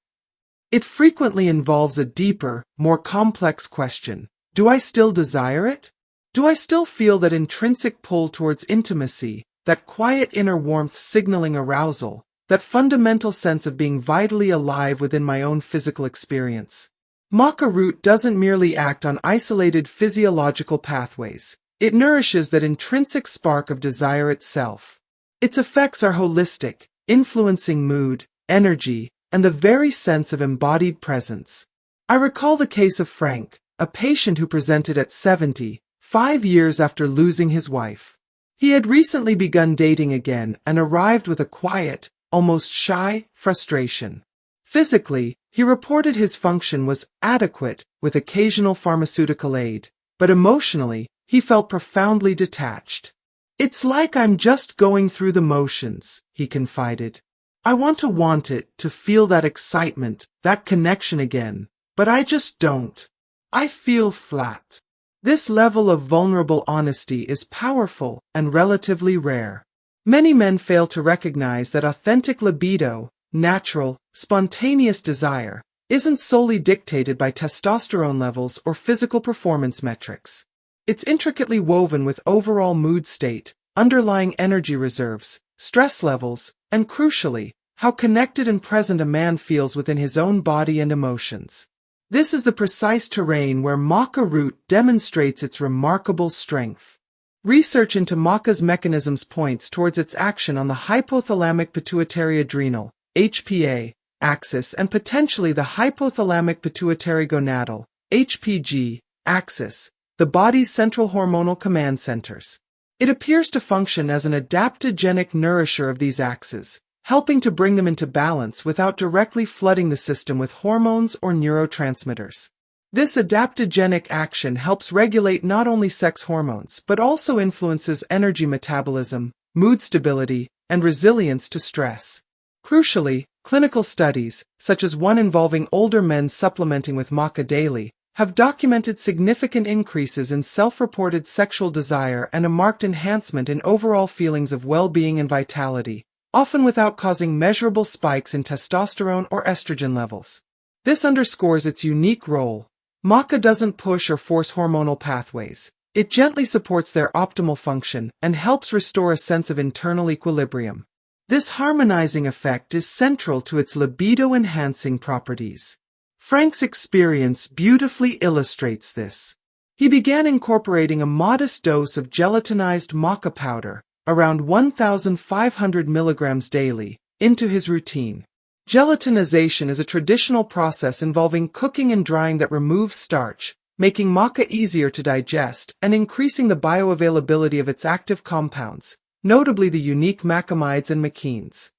It frequently involves a deeper, more complex question. Do I still desire it? Do I still feel that intrinsic pull towards intimacy, that quiet inner warmth signaling arousal, that fundamental sense of being vitally alive within my own physical experience? Maca root doesn't merely act on isolated physiological pathways. It nourishes that intrinsic spark of desire itself. Its effects are holistic, influencing mood, energy, and the very sense of embodied presence. I recall the case of Frank, a patient who presented at 70, 5 years after losing his wife. He had recently begun dating again and arrived with a quiet, almost shy, frustration. Physically, he reported his function was adequate with occasional pharmaceutical aid, but emotionally, he felt profoundly detached. "It's like I'm just going through the motions," he confided. "I want it, to feel that excitement, that connection again, but I just don't. I feel flat." This level of vulnerable honesty is powerful and relatively rare. Many men fail to recognize that authentic libido, natural, spontaneous desire, isn't solely dictated by testosterone levels or physical performance metrics. It's intricately woven with overall mood state, underlying energy reserves, stress levels, and crucially, how connected and present a man feels within his own body and emotions. This is the precise terrain where maca root demonstrates its remarkable strength. Research into maca's mechanisms points towards its action on the hypothalamic pituitary adrenal (HPA) axis and potentially the hypothalamic pituitary gonadal (HPG) axis, the body's central hormonal command centers. It appears to function as an adaptogenic nourisher of these axes, helping to bring them into balance without directly flooding the system with hormones or neurotransmitters. This adaptogenic action helps regulate not only sex hormones but also influences energy metabolism, mood stability, and resilience to stress. Crucially, clinical studies, such as one involving older men supplementing with maca daily, have documented significant increases in self-reported sexual desire and a marked enhancement in overall feelings of well-being and vitality, often without causing measurable spikes in testosterone or estrogen levels. This underscores its unique role. Maca doesn't push or force hormonal pathways. It gently supports their optimal function and helps restore a sense of internal equilibrium. This harmonizing effect is central to its libido-enhancing properties. Frank's experience beautifully illustrates this. He began incorporating a modest dose of gelatinized maca powder, around 1,500 milligrams daily, into his routine. Gelatinization is a traditional process involving cooking and drying that removes starch, making maca easier to digest and increasing the bioavailability of its active compounds, notably the unique macamides and machenes.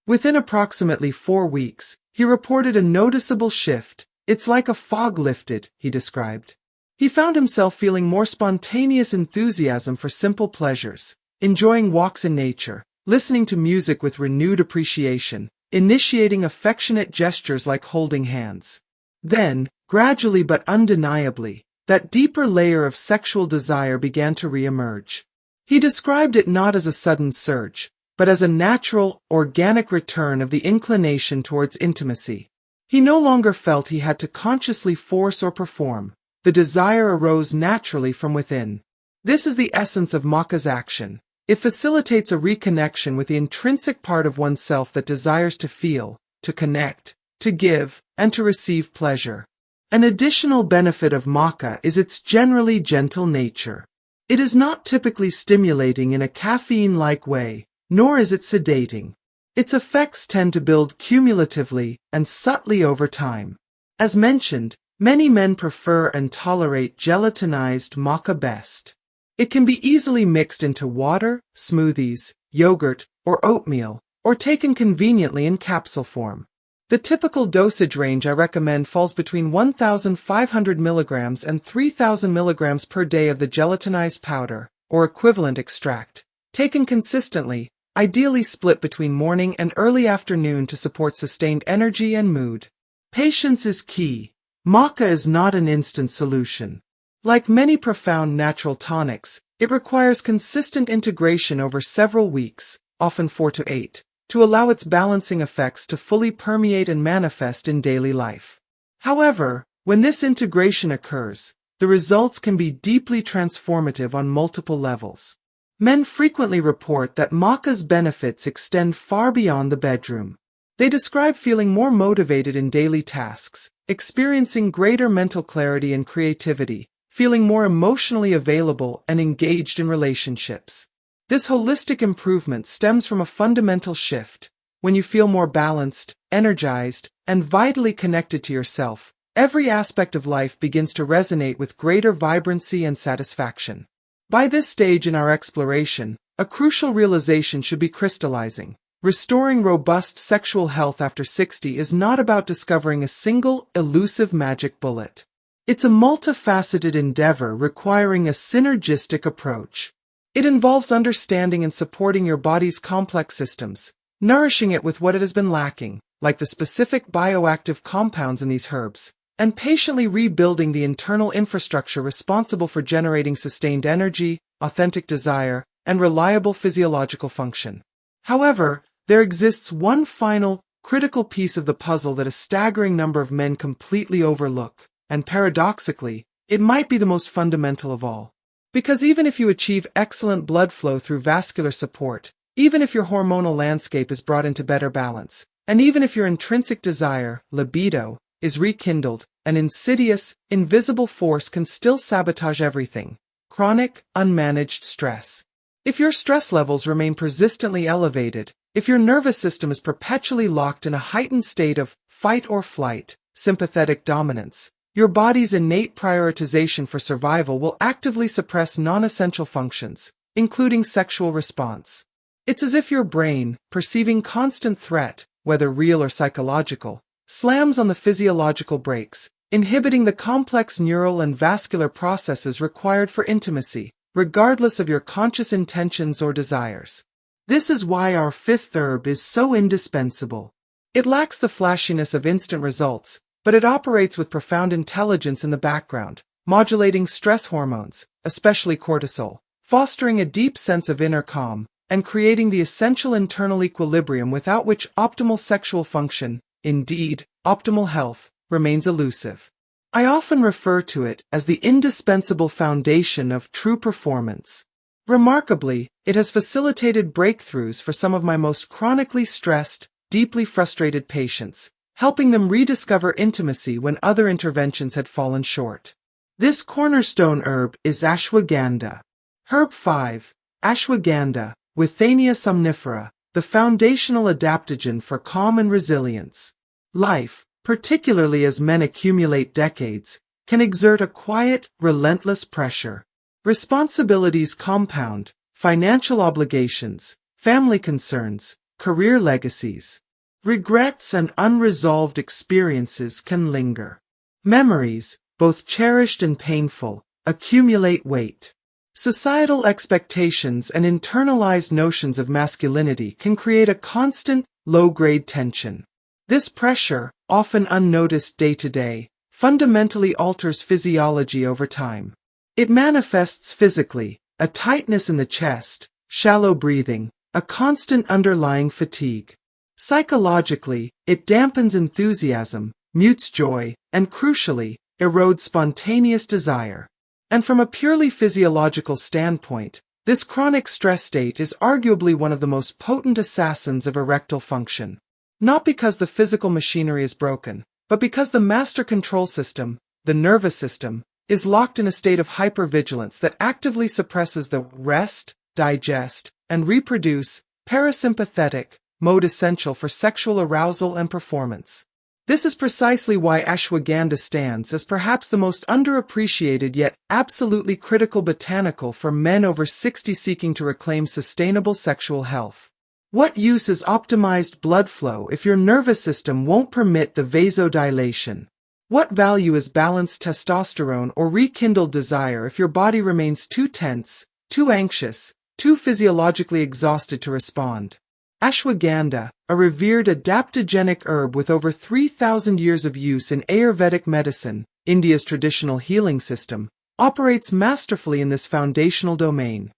Within approximately 4 weeks, he reported a noticeable shift. "It's like a fog lifted," he described. He found himself feeling more spontaneous enthusiasm for simple pleasures, enjoying walks in nature, listening to music with renewed appreciation, initiating affectionate gestures like holding hands. Then, gradually but undeniably, that deeper layer of sexual desire began to re-emerge. He described it not as a sudden surge, but as a natural, organic return of the inclination towards intimacy. He no longer felt he had to consciously force or perform. The desire arose naturally from within. This is the essence of maca's action. It facilitates a reconnection with the intrinsic part of oneself that desires to feel, to connect, to give, and to receive pleasure. An additional benefit of maca is its generally gentle nature. It is not typically stimulating in a caffeine-like way, nor is it sedating. Its effects tend to build cumulatively and subtly over time. As mentioned, many men prefer and tolerate gelatinized maca best. It can be easily mixed into water, smoothies, yogurt, or oatmeal, or taken conveniently in capsule form. The typical dosage range I recommend falls between 1,500 mg and 3,000 mg per day of the gelatinized powder, or equivalent extract, taken consistently, ideally split between morning and early afternoon to support sustained energy and mood. Patience is key. Maca is not an instant solution. Like many profound natural tonics, it requires consistent integration over several weeks, often 4 to 8, to allow its balancing effects to fully permeate and manifest in daily life. However, when this integration occurs, the results can be deeply transformative on multiple levels. Men frequently report that maca's benefits extend far beyond the bedroom. They describe feeling more motivated in daily tasks, experiencing greater mental clarity and creativity, feeling more emotionally available and engaged in relationships. This holistic improvement stems from a fundamental shift. When you feel more balanced, energized, and vitally connected to yourself, every aspect of life begins to resonate with greater vibrancy and satisfaction. By this stage in our exploration, a crucial realization should be crystallizing. Restoring robust sexual health after 60 is not about discovering a single, elusive magic bullet. It's a multifaceted endeavor requiring a synergistic approach. It involves understanding and supporting your body's complex systems, nourishing it with what it has been lacking, like the specific bioactive compounds in these herbs, and patiently rebuilding the internal infrastructure responsible for generating sustained energy, authentic desire, and reliable physiological function. However, there exists one final, critical piece of the puzzle that a staggering number of men completely overlook, and paradoxically, it might be the most fundamental of all. Because even if you achieve excellent blood flow through vascular support, even if your hormonal landscape is brought into better balance, and even if your intrinsic desire, libido, is rekindled, an insidious, invisible force can still sabotage everything. Chronic, unmanaged stress. If your stress levels remain persistently elevated, if your nervous system is perpetually locked in a heightened state of fight or flight, sympathetic dominance, your body's innate prioritization for survival will actively suppress non-essential functions, including sexual response. It's as if your brain, perceiving constant threat, whether real or psychological, slams on the physiological brakes, inhibiting the complex neural and vascular processes required for intimacy, regardless of your conscious intentions or desires. This is why our fifth herb is so indispensable. It lacks the flashiness of instant results, but it operates with profound intelligence in the background, modulating stress hormones, especially cortisol, fostering a deep sense of inner calm, and creating the essential internal equilibrium without which optimal sexual function, indeed, optimal health, remains elusive. I often refer to it as the indispensable foundation of true performance. Remarkably, it has facilitated breakthroughs for some of my most chronically stressed, deeply frustrated patients, helping them rediscover intimacy when other interventions had fallen short. This cornerstone herb is ashwagandha. Herb 5, ashwagandha, Withania somnifera, the foundational adaptogen for calm and resilience. Life, particularly as men accumulate decades, can exert a quiet, relentless pressure. Responsibilities compound, financial obligations, family concerns, career legacies. Regrets and unresolved experiences can linger. Memories, both cherished and painful, accumulate weight. Societal expectations and internalized notions of masculinity can create a constant, low-grade tension. This pressure, often unnoticed day to day, fundamentally alters physiology over time. It manifests physically, a tightness in the chest, shallow breathing, a constant underlying fatigue. Psychologically, it dampens enthusiasm, mutes joy, and crucially, erodes spontaneous desire. And from a purely physiological standpoint, this chronic stress state is arguably one of the most potent assassins of erectile function. Not because the physical machinery is broken, but because the master control system, the nervous system, is locked in a state of hypervigilance that actively suppresses the rest, digest, and reproduce, parasympathetic, mode essential for sexual arousal and performance. This is precisely why ashwagandha stands as perhaps the most underappreciated yet absolutely critical botanical for men over 60 seeking to reclaim sustainable sexual health. What use is optimized blood flow if your nervous system won't permit the vasodilation? What value is balanced testosterone or rekindled desire if your body remains too tense, too anxious, too physiologically exhausted to respond? Ashwagandha, a revered adaptogenic herb with over 3,000 years of use in Ayurvedic medicine, India's traditional healing system, operates masterfully in this foundational domain.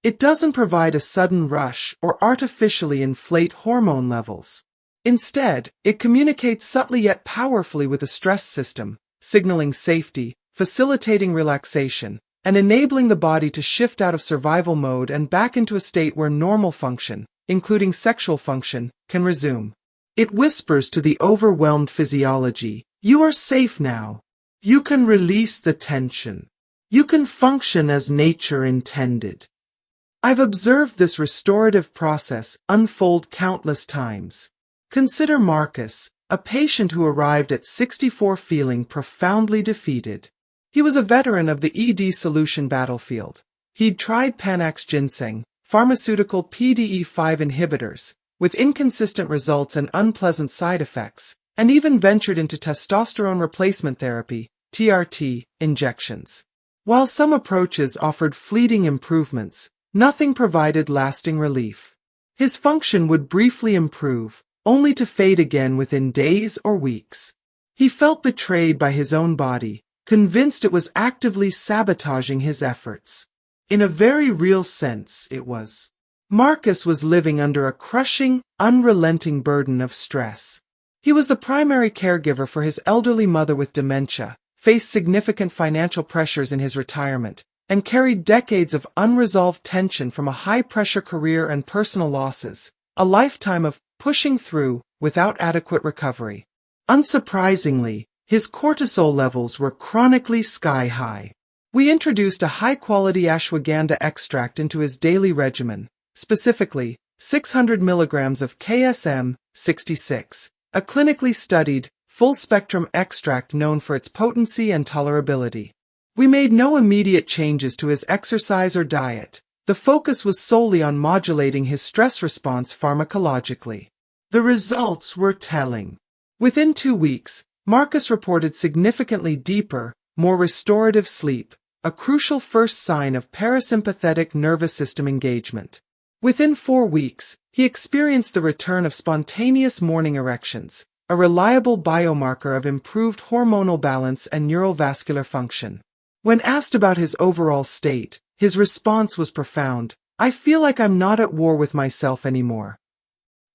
It doesn't provide a sudden rush or artificially inflate hormone levels. Instead, it communicates subtly yet powerfully with the stress system, signaling safety, facilitating relaxation, and enabling the body to shift out of survival mode and back into a state where normal function, including sexual function, can resume. It whispers to the overwhelmed physiology, "You are safe now. You can release the tension. You can function as nature intended." I've observed this restorative process unfold countless times. Consider Marcus, a patient who arrived at 64 feeling profoundly defeated. He was a veteran of the ED solution battlefield. He'd tried Panax ginseng, pharmaceutical PDE5 inhibitors, with inconsistent results and unpleasant side effects, and even ventured into testosterone replacement therapy, TRT, injections. While some approaches offered fleeting improvements, nothing provided lasting relief. His function would briefly improve, only to fade again within days or weeks. He felt betrayed by his own body, convinced it was actively sabotaging his efforts. In a very real sense, it was. Marcus was living under a crushing, unrelenting burden of stress. He was the primary caregiver for his elderly mother with dementia, faced significant financial pressures in his retirement, and carried decades of unresolved tension from a high-pressure career and personal losses, a lifetime of pushing through without adequate recovery. Unsurprisingly, his cortisol levels were chronically sky-high. We introduced a high-quality ashwagandha extract into his daily regimen, specifically 600 milligrams of KSM-66, a clinically studied, full-spectrum extract known for its potency and tolerability. We made no immediate changes to his exercise or diet. The focus was solely on modulating his stress response pharmacologically. The results were telling. Within 2 weeks, Marcus reported significantly deeper, more restorative sleep, a crucial first sign of parasympathetic nervous system engagement. Within 4 weeks, he experienced the return of spontaneous morning erections, a reliable biomarker of improved hormonal balance and neurovascular function. When asked about his overall state, his response was profound. "I feel like I'm not at war with myself anymore."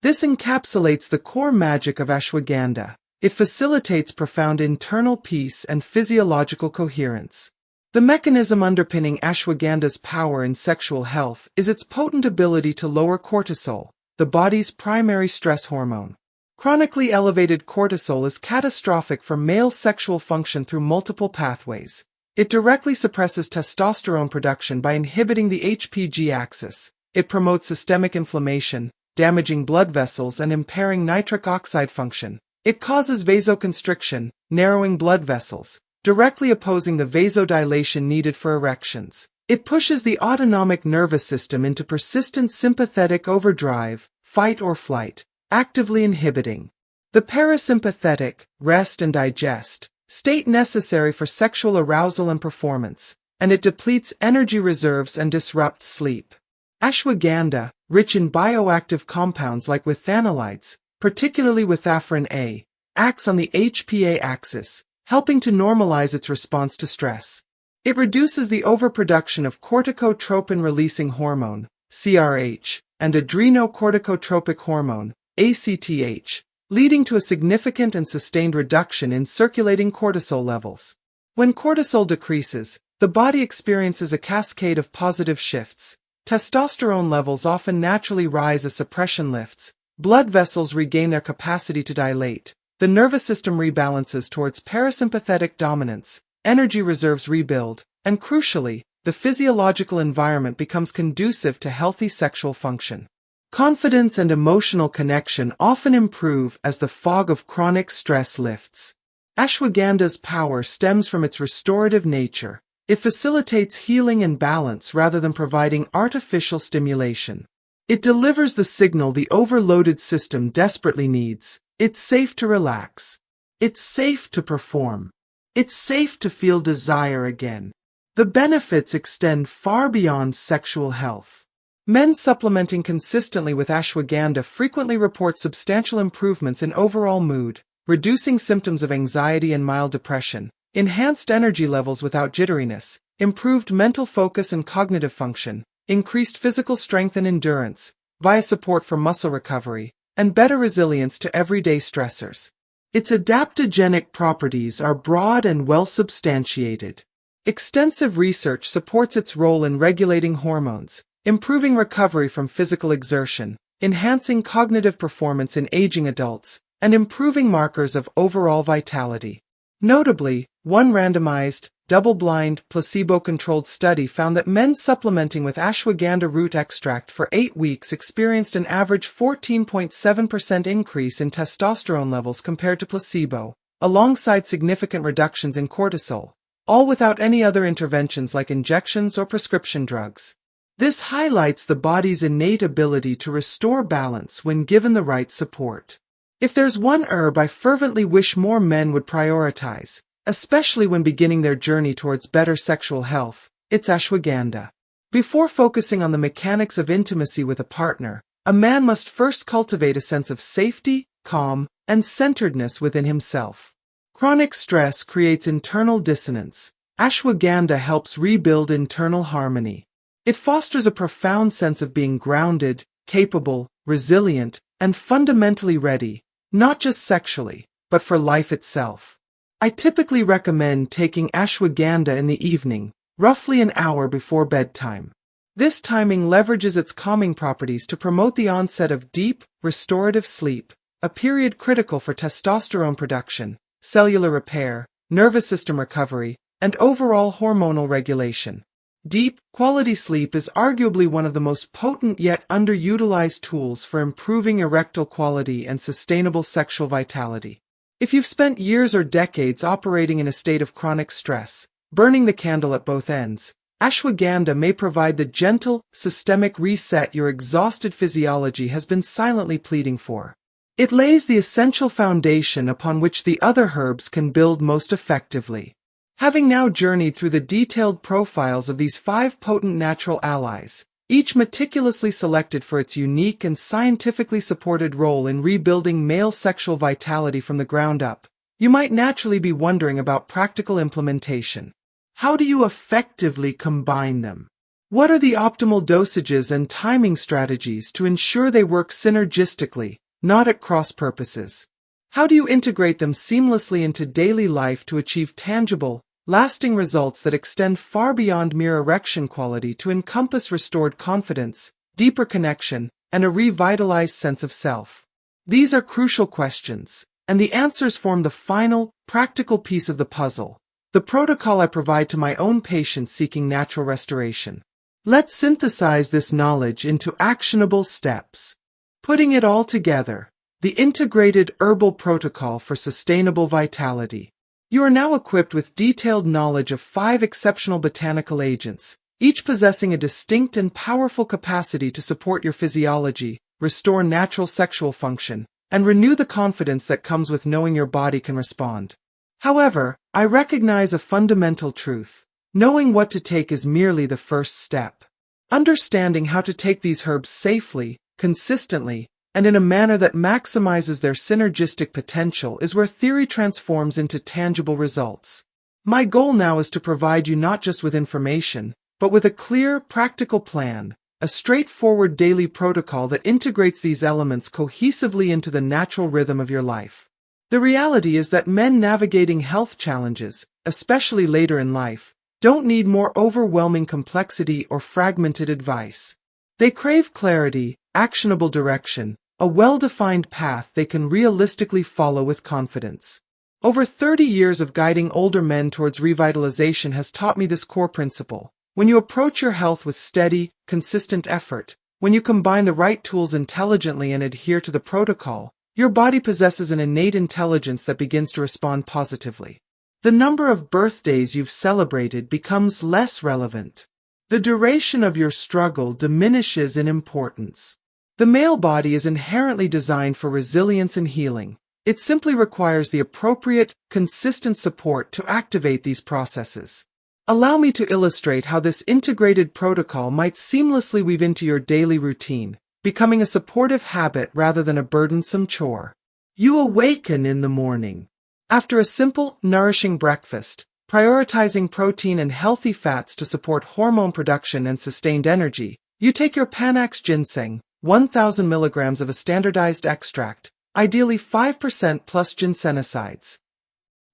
This encapsulates the core magic of ashwagandha. It facilitates profound internal peace and physiological coherence. The mechanism underpinning ashwagandha's power in sexual health is its potent ability to lower cortisol, the body's primary stress hormone. Chronically elevated cortisol is catastrophic for male sexual function through multiple pathways. It directly suppresses testosterone production by inhibiting the HPG axis. It promotes systemic inflammation, damaging blood vessels and impairing nitric oxide function. It causes vasoconstriction, narrowing blood vessels, directly opposing the vasodilation needed for erections. It pushes the autonomic nervous system into persistent sympathetic overdrive, fight or flight, actively inhibiting the parasympathetic, rest and digest, state necessary for sexual arousal and performance, and it depletes energy reserves and disrupts sleep. Ashwagandha, rich in bioactive compounds like withanolides, particularly withafrin A, acts on the HPA axis, helping to normalize its response to stress. It reduces the overproduction of corticotropin-releasing hormone, CRH, and adrenocorticotropic hormone, ACTH, leading to a significant and sustained reduction in circulating cortisol levels. When cortisol decreases, the body experiences a cascade of positive shifts. Testosterone levels often naturally rise as suppression lifts, blood vessels regain their capacity to dilate, the nervous system rebalances towards parasympathetic dominance, energy reserves rebuild, and crucially, the physiological environment becomes conducive to healthy sexual function. Confidence and emotional connection often improve as the fog of chronic stress lifts. Ashwagandha's power stems from its restorative nature. It facilitates healing and balance rather than providing artificial stimulation. It delivers the signal the overloaded system desperately needs. It's safe to relax. It's safe to perform. It's safe to feel desire again. The benefits extend far beyond sexual health. Men supplementing consistently with ashwagandha frequently report substantial improvements in overall mood, reducing symptoms of anxiety and mild depression, enhanced energy levels without jitteriness, improved mental focus and cognitive function, increased physical strength and endurance, via support for muscle recovery, and better resilience to everyday stressors. Its adaptogenic properties are broad and well substantiated. Extensive research supports its role in regulating hormones, improving recovery from physical exertion, enhancing cognitive performance in aging adults, and improving markers of overall vitality. Notably, one randomized, double-blind, placebo-controlled study found that men supplementing with ashwagandha root extract for 8 weeks experienced an average 14.7% increase in testosterone levels compared to placebo, alongside significant reductions in cortisol, all without any other interventions like injections or prescription drugs. This highlights the body's innate ability to restore balance when given the right support. If there's one herb I fervently wish more men would prioritize, especially when beginning their journey towards better sexual health, it's ashwagandha. Before focusing on the mechanics of intimacy with a partner, a man must first cultivate a sense of safety, calm, and centeredness within himself. Chronic stress creates internal dissonance. Ashwagandha helps rebuild internal harmony. It fosters a profound sense of being grounded, capable, resilient, and fundamentally ready, not just sexually, but for life itself. I typically recommend taking ashwagandha in the evening, roughly an hour before bedtime. This timing leverages its calming properties to promote the onset of deep, restorative sleep, a period critical for testosterone production, cellular repair, nervous system recovery, and overall hormonal regulation. Deep, quality sleep is arguably one of the most potent yet underutilized tools for improving erectile quality and sustainable sexual vitality. If you've spent years or decades operating in a state of chronic stress, burning the candle at both ends, ashwagandha may provide the gentle, systemic reset your exhausted physiology has been silently pleading for. It lays the essential foundation upon which the other herbs can build most effectively. Having now journeyed through the detailed profiles of these 5 potent natural allies, each meticulously selected for its unique and scientifically supported role in rebuilding male sexual vitality from the ground up, you might naturally be wondering about practical implementation. How do you effectively combine them? What are the optimal dosages and timing strategies to ensure they work synergistically, not at cross purposes? How do you integrate them seamlessly into daily life to achieve tangible, lasting results that extend far beyond mere erection quality to encompass restored confidence, deeper connection, and a revitalized sense of self? These are crucial questions, and the answers form the final, practical piece of the puzzle, the protocol I provide to my own patients seeking natural restoration. Let's synthesize this knowledge into actionable steps. Putting it all together, the integrated herbal protocol for sustainable vitality. You are now equipped with detailed knowledge of 5 exceptional botanical agents, each possessing a distinct and powerful capacity to support your physiology, restore natural sexual function, and renew the confidence that comes with knowing your body can respond. However, I recognize a fundamental truth. Knowing what to take is merely the first step. Understanding how to take these herbs safely, consistently, and in a manner that maximizes their synergistic potential is where theory transforms into tangible results. My goal now is to provide you not just with information, but with a clear, practical plan, a straightforward daily protocol that integrates these elements cohesively into the natural rhythm of your life. The reality is that men navigating health challenges, especially later in life, don't need more overwhelming complexity or fragmented advice. They crave clarity, actionable direction, a well-defined path they can realistically follow with confidence. Over 30 years of guiding older men towards revitalization has taught me this core principle. When you approach your health with steady, consistent effort, when you combine the right tools intelligently and adhere to the protocol, your body possesses an innate intelligence that begins to respond positively. The number of birthdays you've celebrated becomes less relevant. the duration of your struggle diminishes in importance. The male body is inherently designed for resilience and healing. It simply requires the appropriate, consistent support to activate these processes. Allow me to illustrate how this integrated protocol might seamlessly weave into your daily routine, becoming a supportive habit rather than a burdensome chore. You awaken in the morning. After a simple, nourishing breakfast, prioritizing protein and healthy fats to support hormone production and sustained energy, you take your Panax ginseng, 1,000 milligrams of a standardized extract, ideally 5% plus ginsenosides.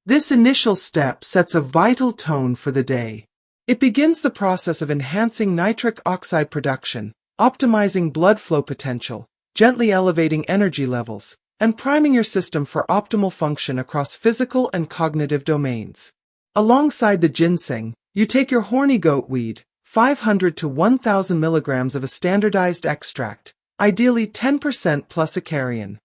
This initial step sets a vital tone for the day. It begins the process of enhancing nitric oxide production, optimizing blood flow potential, gently elevating energy levels, and priming your system for optimal function across physical and cognitive domains. Alongside the ginseng, you take your horny goat weed, 500 to 1,000 milligrams of a standardized extract, ideally 10% plus acarian.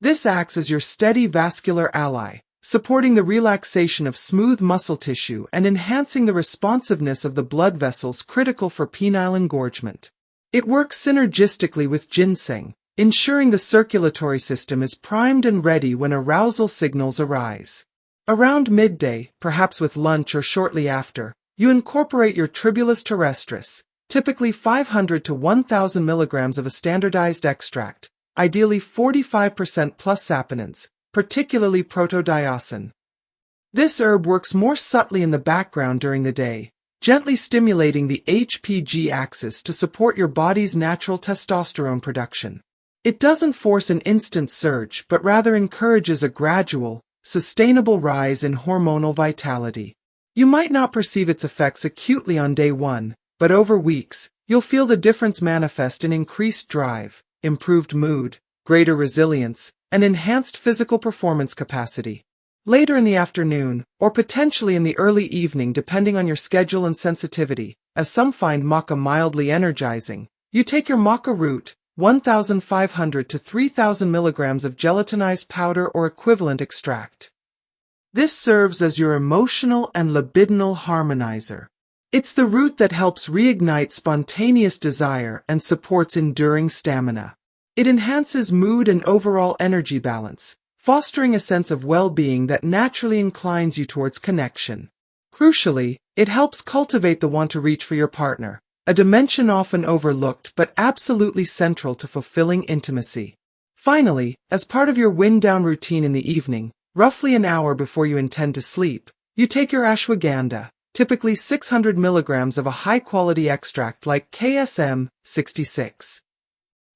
This acts as your steady vascular ally, supporting the relaxation of smooth muscle tissue and enhancing the responsiveness of the blood vessels critical for penile engorgement. It works synergistically with ginseng, ensuring the circulatory system is primed and ready when arousal signals arise. Around midday, perhaps with lunch or shortly after, you incorporate your tribulus terrestris, typically 500 to 1,000 milligrams of a standardized extract, ideally 45% plus saponins, particularly protodiosine. This herb works more subtly in the background during the day, gently stimulating the HPG axis to support your body's natural testosterone production. It doesn't force an instant surge, but rather encourages a gradual, sustainable rise in hormonal vitality. You might not perceive its effects acutely on day one, but over weeks, you'll feel the difference manifest in increased drive, improved mood, greater resilience, and enhanced physical performance capacity. Later in the afternoon, or potentially in the early evening depending on your schedule and sensitivity, as some find maca mildly energizing, you take your maca root, 1,500 to 3,000 milligrams of gelatinized powder or equivalent extract. This serves as your emotional and libidinal harmonizer. It's the root that helps reignite spontaneous desire and supports enduring stamina. It enhances mood and overall energy balance, fostering a sense of well-being that naturally inclines you towards connection. Crucially, it helps cultivate the want to reach for your partner, a dimension often overlooked but absolutely central to fulfilling intimacy. Finally, as part of your wind-down routine in the evening, roughly an hour before you intend to sleep, you take your ashwagandha, typically 600 milligrams of a high-quality extract like KSM 66.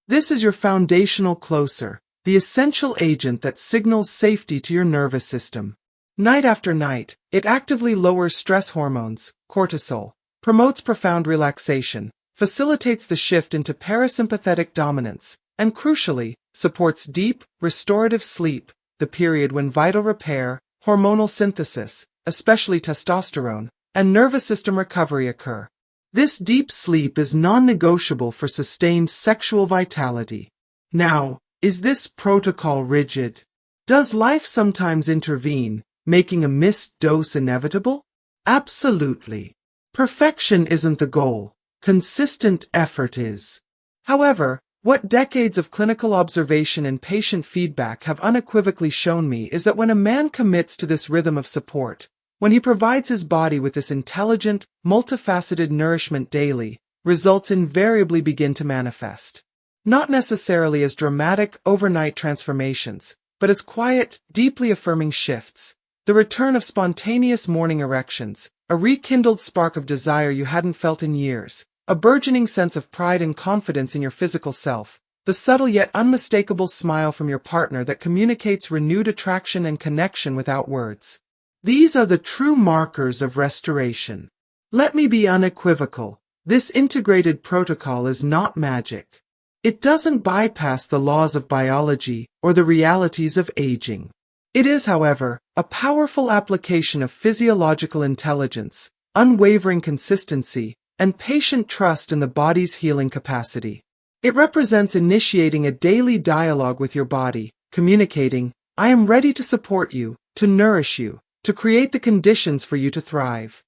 This is your foundational closer, the essential agent that signals safety to your nervous system. Night after night, it actively lowers stress hormones, cortisol, promotes profound relaxation, facilitates the shift into parasympathetic dominance, and crucially, supports deep, restorative sleep, the period when vital repair, hormonal synthesis, especially testosterone, and nervous system recovery occur. This deep sleep is non-negotiable for sustained sexual vitality. Now, is this protocol rigid? Does life sometimes intervene, making a missed dose inevitable? Absolutely. Perfection isn't the goal. Consistent effort is. However, what decades of clinical observation and patient feedback have unequivocally shown me is that when a man commits to this rhythm of support, when he provides his body with this intelligent, multifaceted nourishment daily, results invariably begin to manifest. Not necessarily as dramatic, overnight transformations, but as quiet, deeply affirming shifts. The return of spontaneous morning erections, a rekindled spark of desire you hadn't felt in years, a burgeoning sense of pride and confidence in your physical self, the subtle yet unmistakable smile from your partner that communicates renewed attraction and connection without words. These are the true markers of restoration. Let me be unequivocal. This integrated protocol is not magic. It doesn't bypass the laws of biology or the realities of aging. It is, however, a powerful application of physiological intelligence, unwavering consistency, and patient trust in the body's healing capacity. It represents initiating a daily dialogue with your body, communicating, "I am ready to support you, to nourish you, to create the conditions for you to thrive."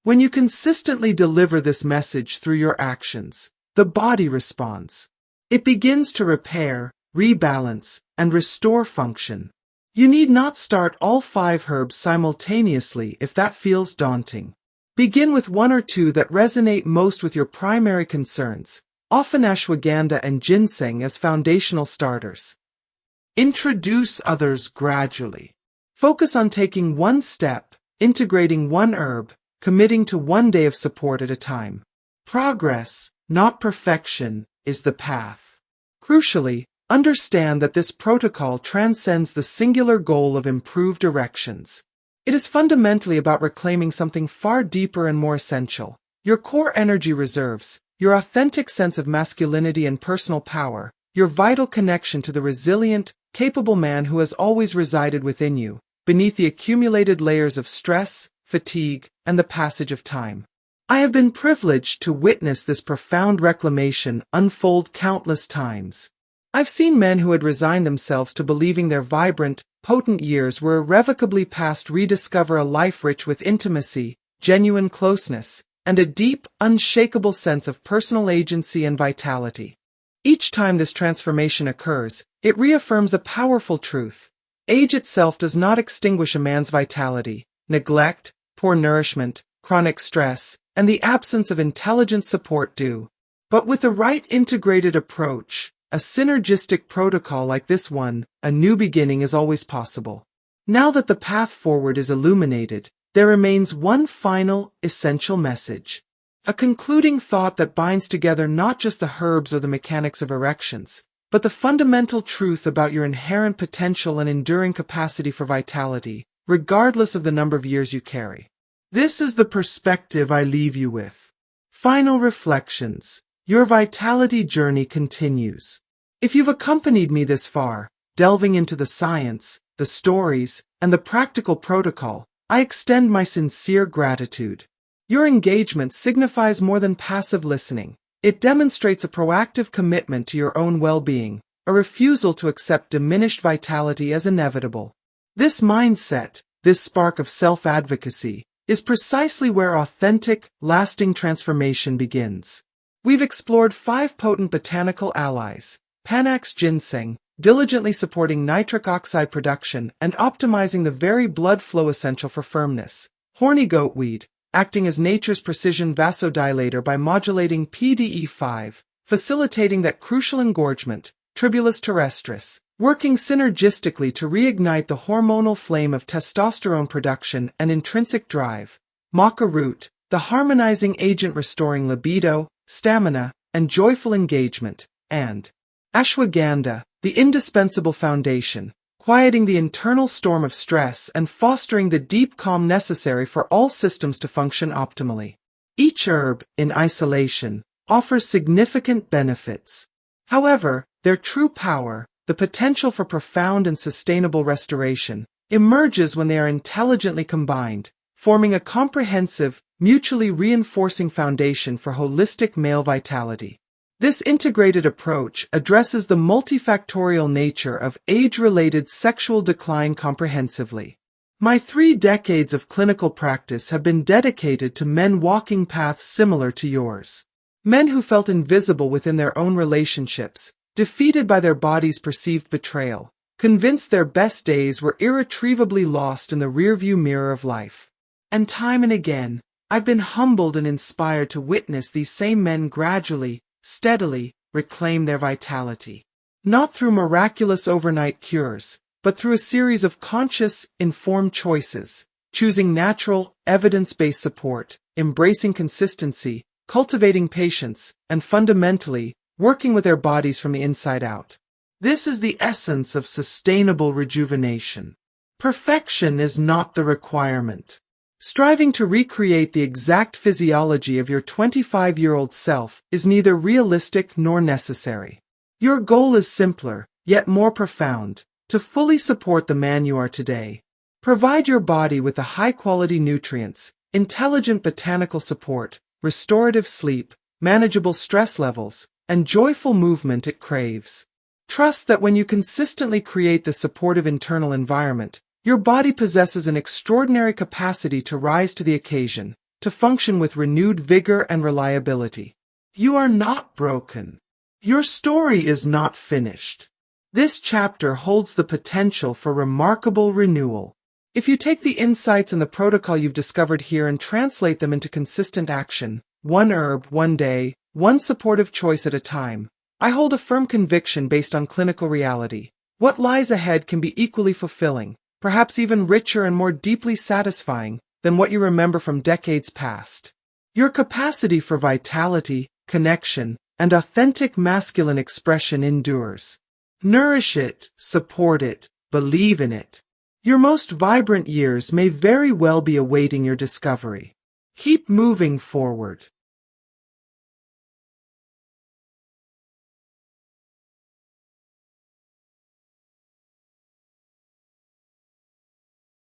When you consistently deliver this message through your actions, the body responds. It begins to repair, rebalance, and restore function. You need not start all 5 herbs simultaneously if that feels daunting. Begin with 1 or 2 that resonate most with your primary concerns, often ashwagandha and ginseng as foundational starters. Introduce others gradually. Focus on taking 1 step, integrating 1 herb, committing to 1 day of support at a time. Progress, not perfection, is the path. Crucially, understand that this protocol transcends the singular goal of improved erections. It is fundamentally about reclaiming something far deeper and more essential: your core energy reserves, your authentic sense of masculinity and personal power, your vital connection to the resilient, capable man who has always resided within you, beneath the accumulated layers of stress, fatigue, and the passage of time. I have been privileged to witness this profound reclamation unfold countless times. I've seen men who had resigned themselves to believing their vibrant, potent years were irrevocably past rediscover a life rich with intimacy, genuine closeness, and a deep, unshakable sense of personal agency and vitality. Each time this transformation occurs, it reaffirms a powerful truth. Age itself does not extinguish a man's vitality. Neglect, poor nourishment, chronic stress, and the absence of intelligent support do. But with the right integrated approach, a synergistic protocol like this one, a new beginning is always possible. Now that the path forward is illuminated, there remains one final, essential message. A concluding thought that binds together not just the herbs or the mechanics of erections, but the fundamental truth about your inherent potential and enduring capacity for vitality, regardless of the number of years you carry. This is the perspective I leave you with. Final reflections. Your vitality journey continues. If you've accompanied me this far, delving into the science, the stories, and the practical protocol, I extend my sincere gratitude. Your engagement signifies more than passive listening. It demonstrates a proactive commitment to your own well-being, a refusal to accept diminished vitality as inevitable. This mindset, this spark of self-advocacy, is precisely where authentic, lasting transformation begins. We've explored 5 potent botanical allies: Panax ginseng, diligently supporting nitric oxide production and optimizing the very blood flow essential for firmness; horny goatweed, acting as nature's precision vasodilator by modulating PDE5, facilitating that crucial engorgement; Tribulus terrestris, working synergistically to reignite the hormonal flame of testosterone production and intrinsic drive; maca root, the harmonizing agent restoring libido, stamina, and joyful engagement; and ashwagandha, the indispensable foundation, quieting the internal storm of stress and fostering the deep calm necessary for all systems to function optimally. Each herb, in isolation, offers significant benefits. However, their true power, the potential for profound and sustainable restoration, emerges when they are intelligently combined, forming a comprehensive, mutually reinforcing foundation for holistic male vitality. This integrated approach addresses the multifactorial nature of age-related sexual decline comprehensively. My 3 decades of clinical practice have been dedicated to men walking paths similar to yours. Men who felt invisible within their own relationships, defeated by their body's perceived betrayal, convinced their best days were irretrievably lost in the rearview mirror of life. And time and again, I've been humbled and inspired to witness these same men gradually, steadily, reclaim their vitality. Not through miraculous overnight cures, but through a series of conscious, informed choices, choosing natural, evidence-based support, embracing consistency, cultivating patience, and fundamentally, working with their bodies from the inside out. This is the essence of sustainable rejuvenation. Perfection is not the requirement. Striving to recreate the exact physiology of your 25-year-old self is neither realistic nor necessary. Your goal is simpler, yet more profound: to fully support the man you are today. Provide your body with the high-quality nutrients, intelligent botanical support, restorative sleep, manageable stress levels, and joyful movement it craves. Trust that when you consistently create the supportive internal environment, your body possesses an extraordinary capacity to rise to the occasion, to function with renewed vigor and reliability. You are not broken. Your story is not finished. This chapter holds the potential for remarkable renewal. If you take the insights and the protocol you've discovered here and translate them into consistent action, one herb, one day, one supportive choice at a time, I hold a firm conviction based on clinical reality. What lies ahead can be equally fulfilling, perhaps even richer and more deeply satisfying than what you remember from decades past. Your capacity for vitality, connection, and authentic masculine expression endures. Nourish it, support it, believe in it. Your most vibrant years may very well be awaiting your discovery. Keep moving forward.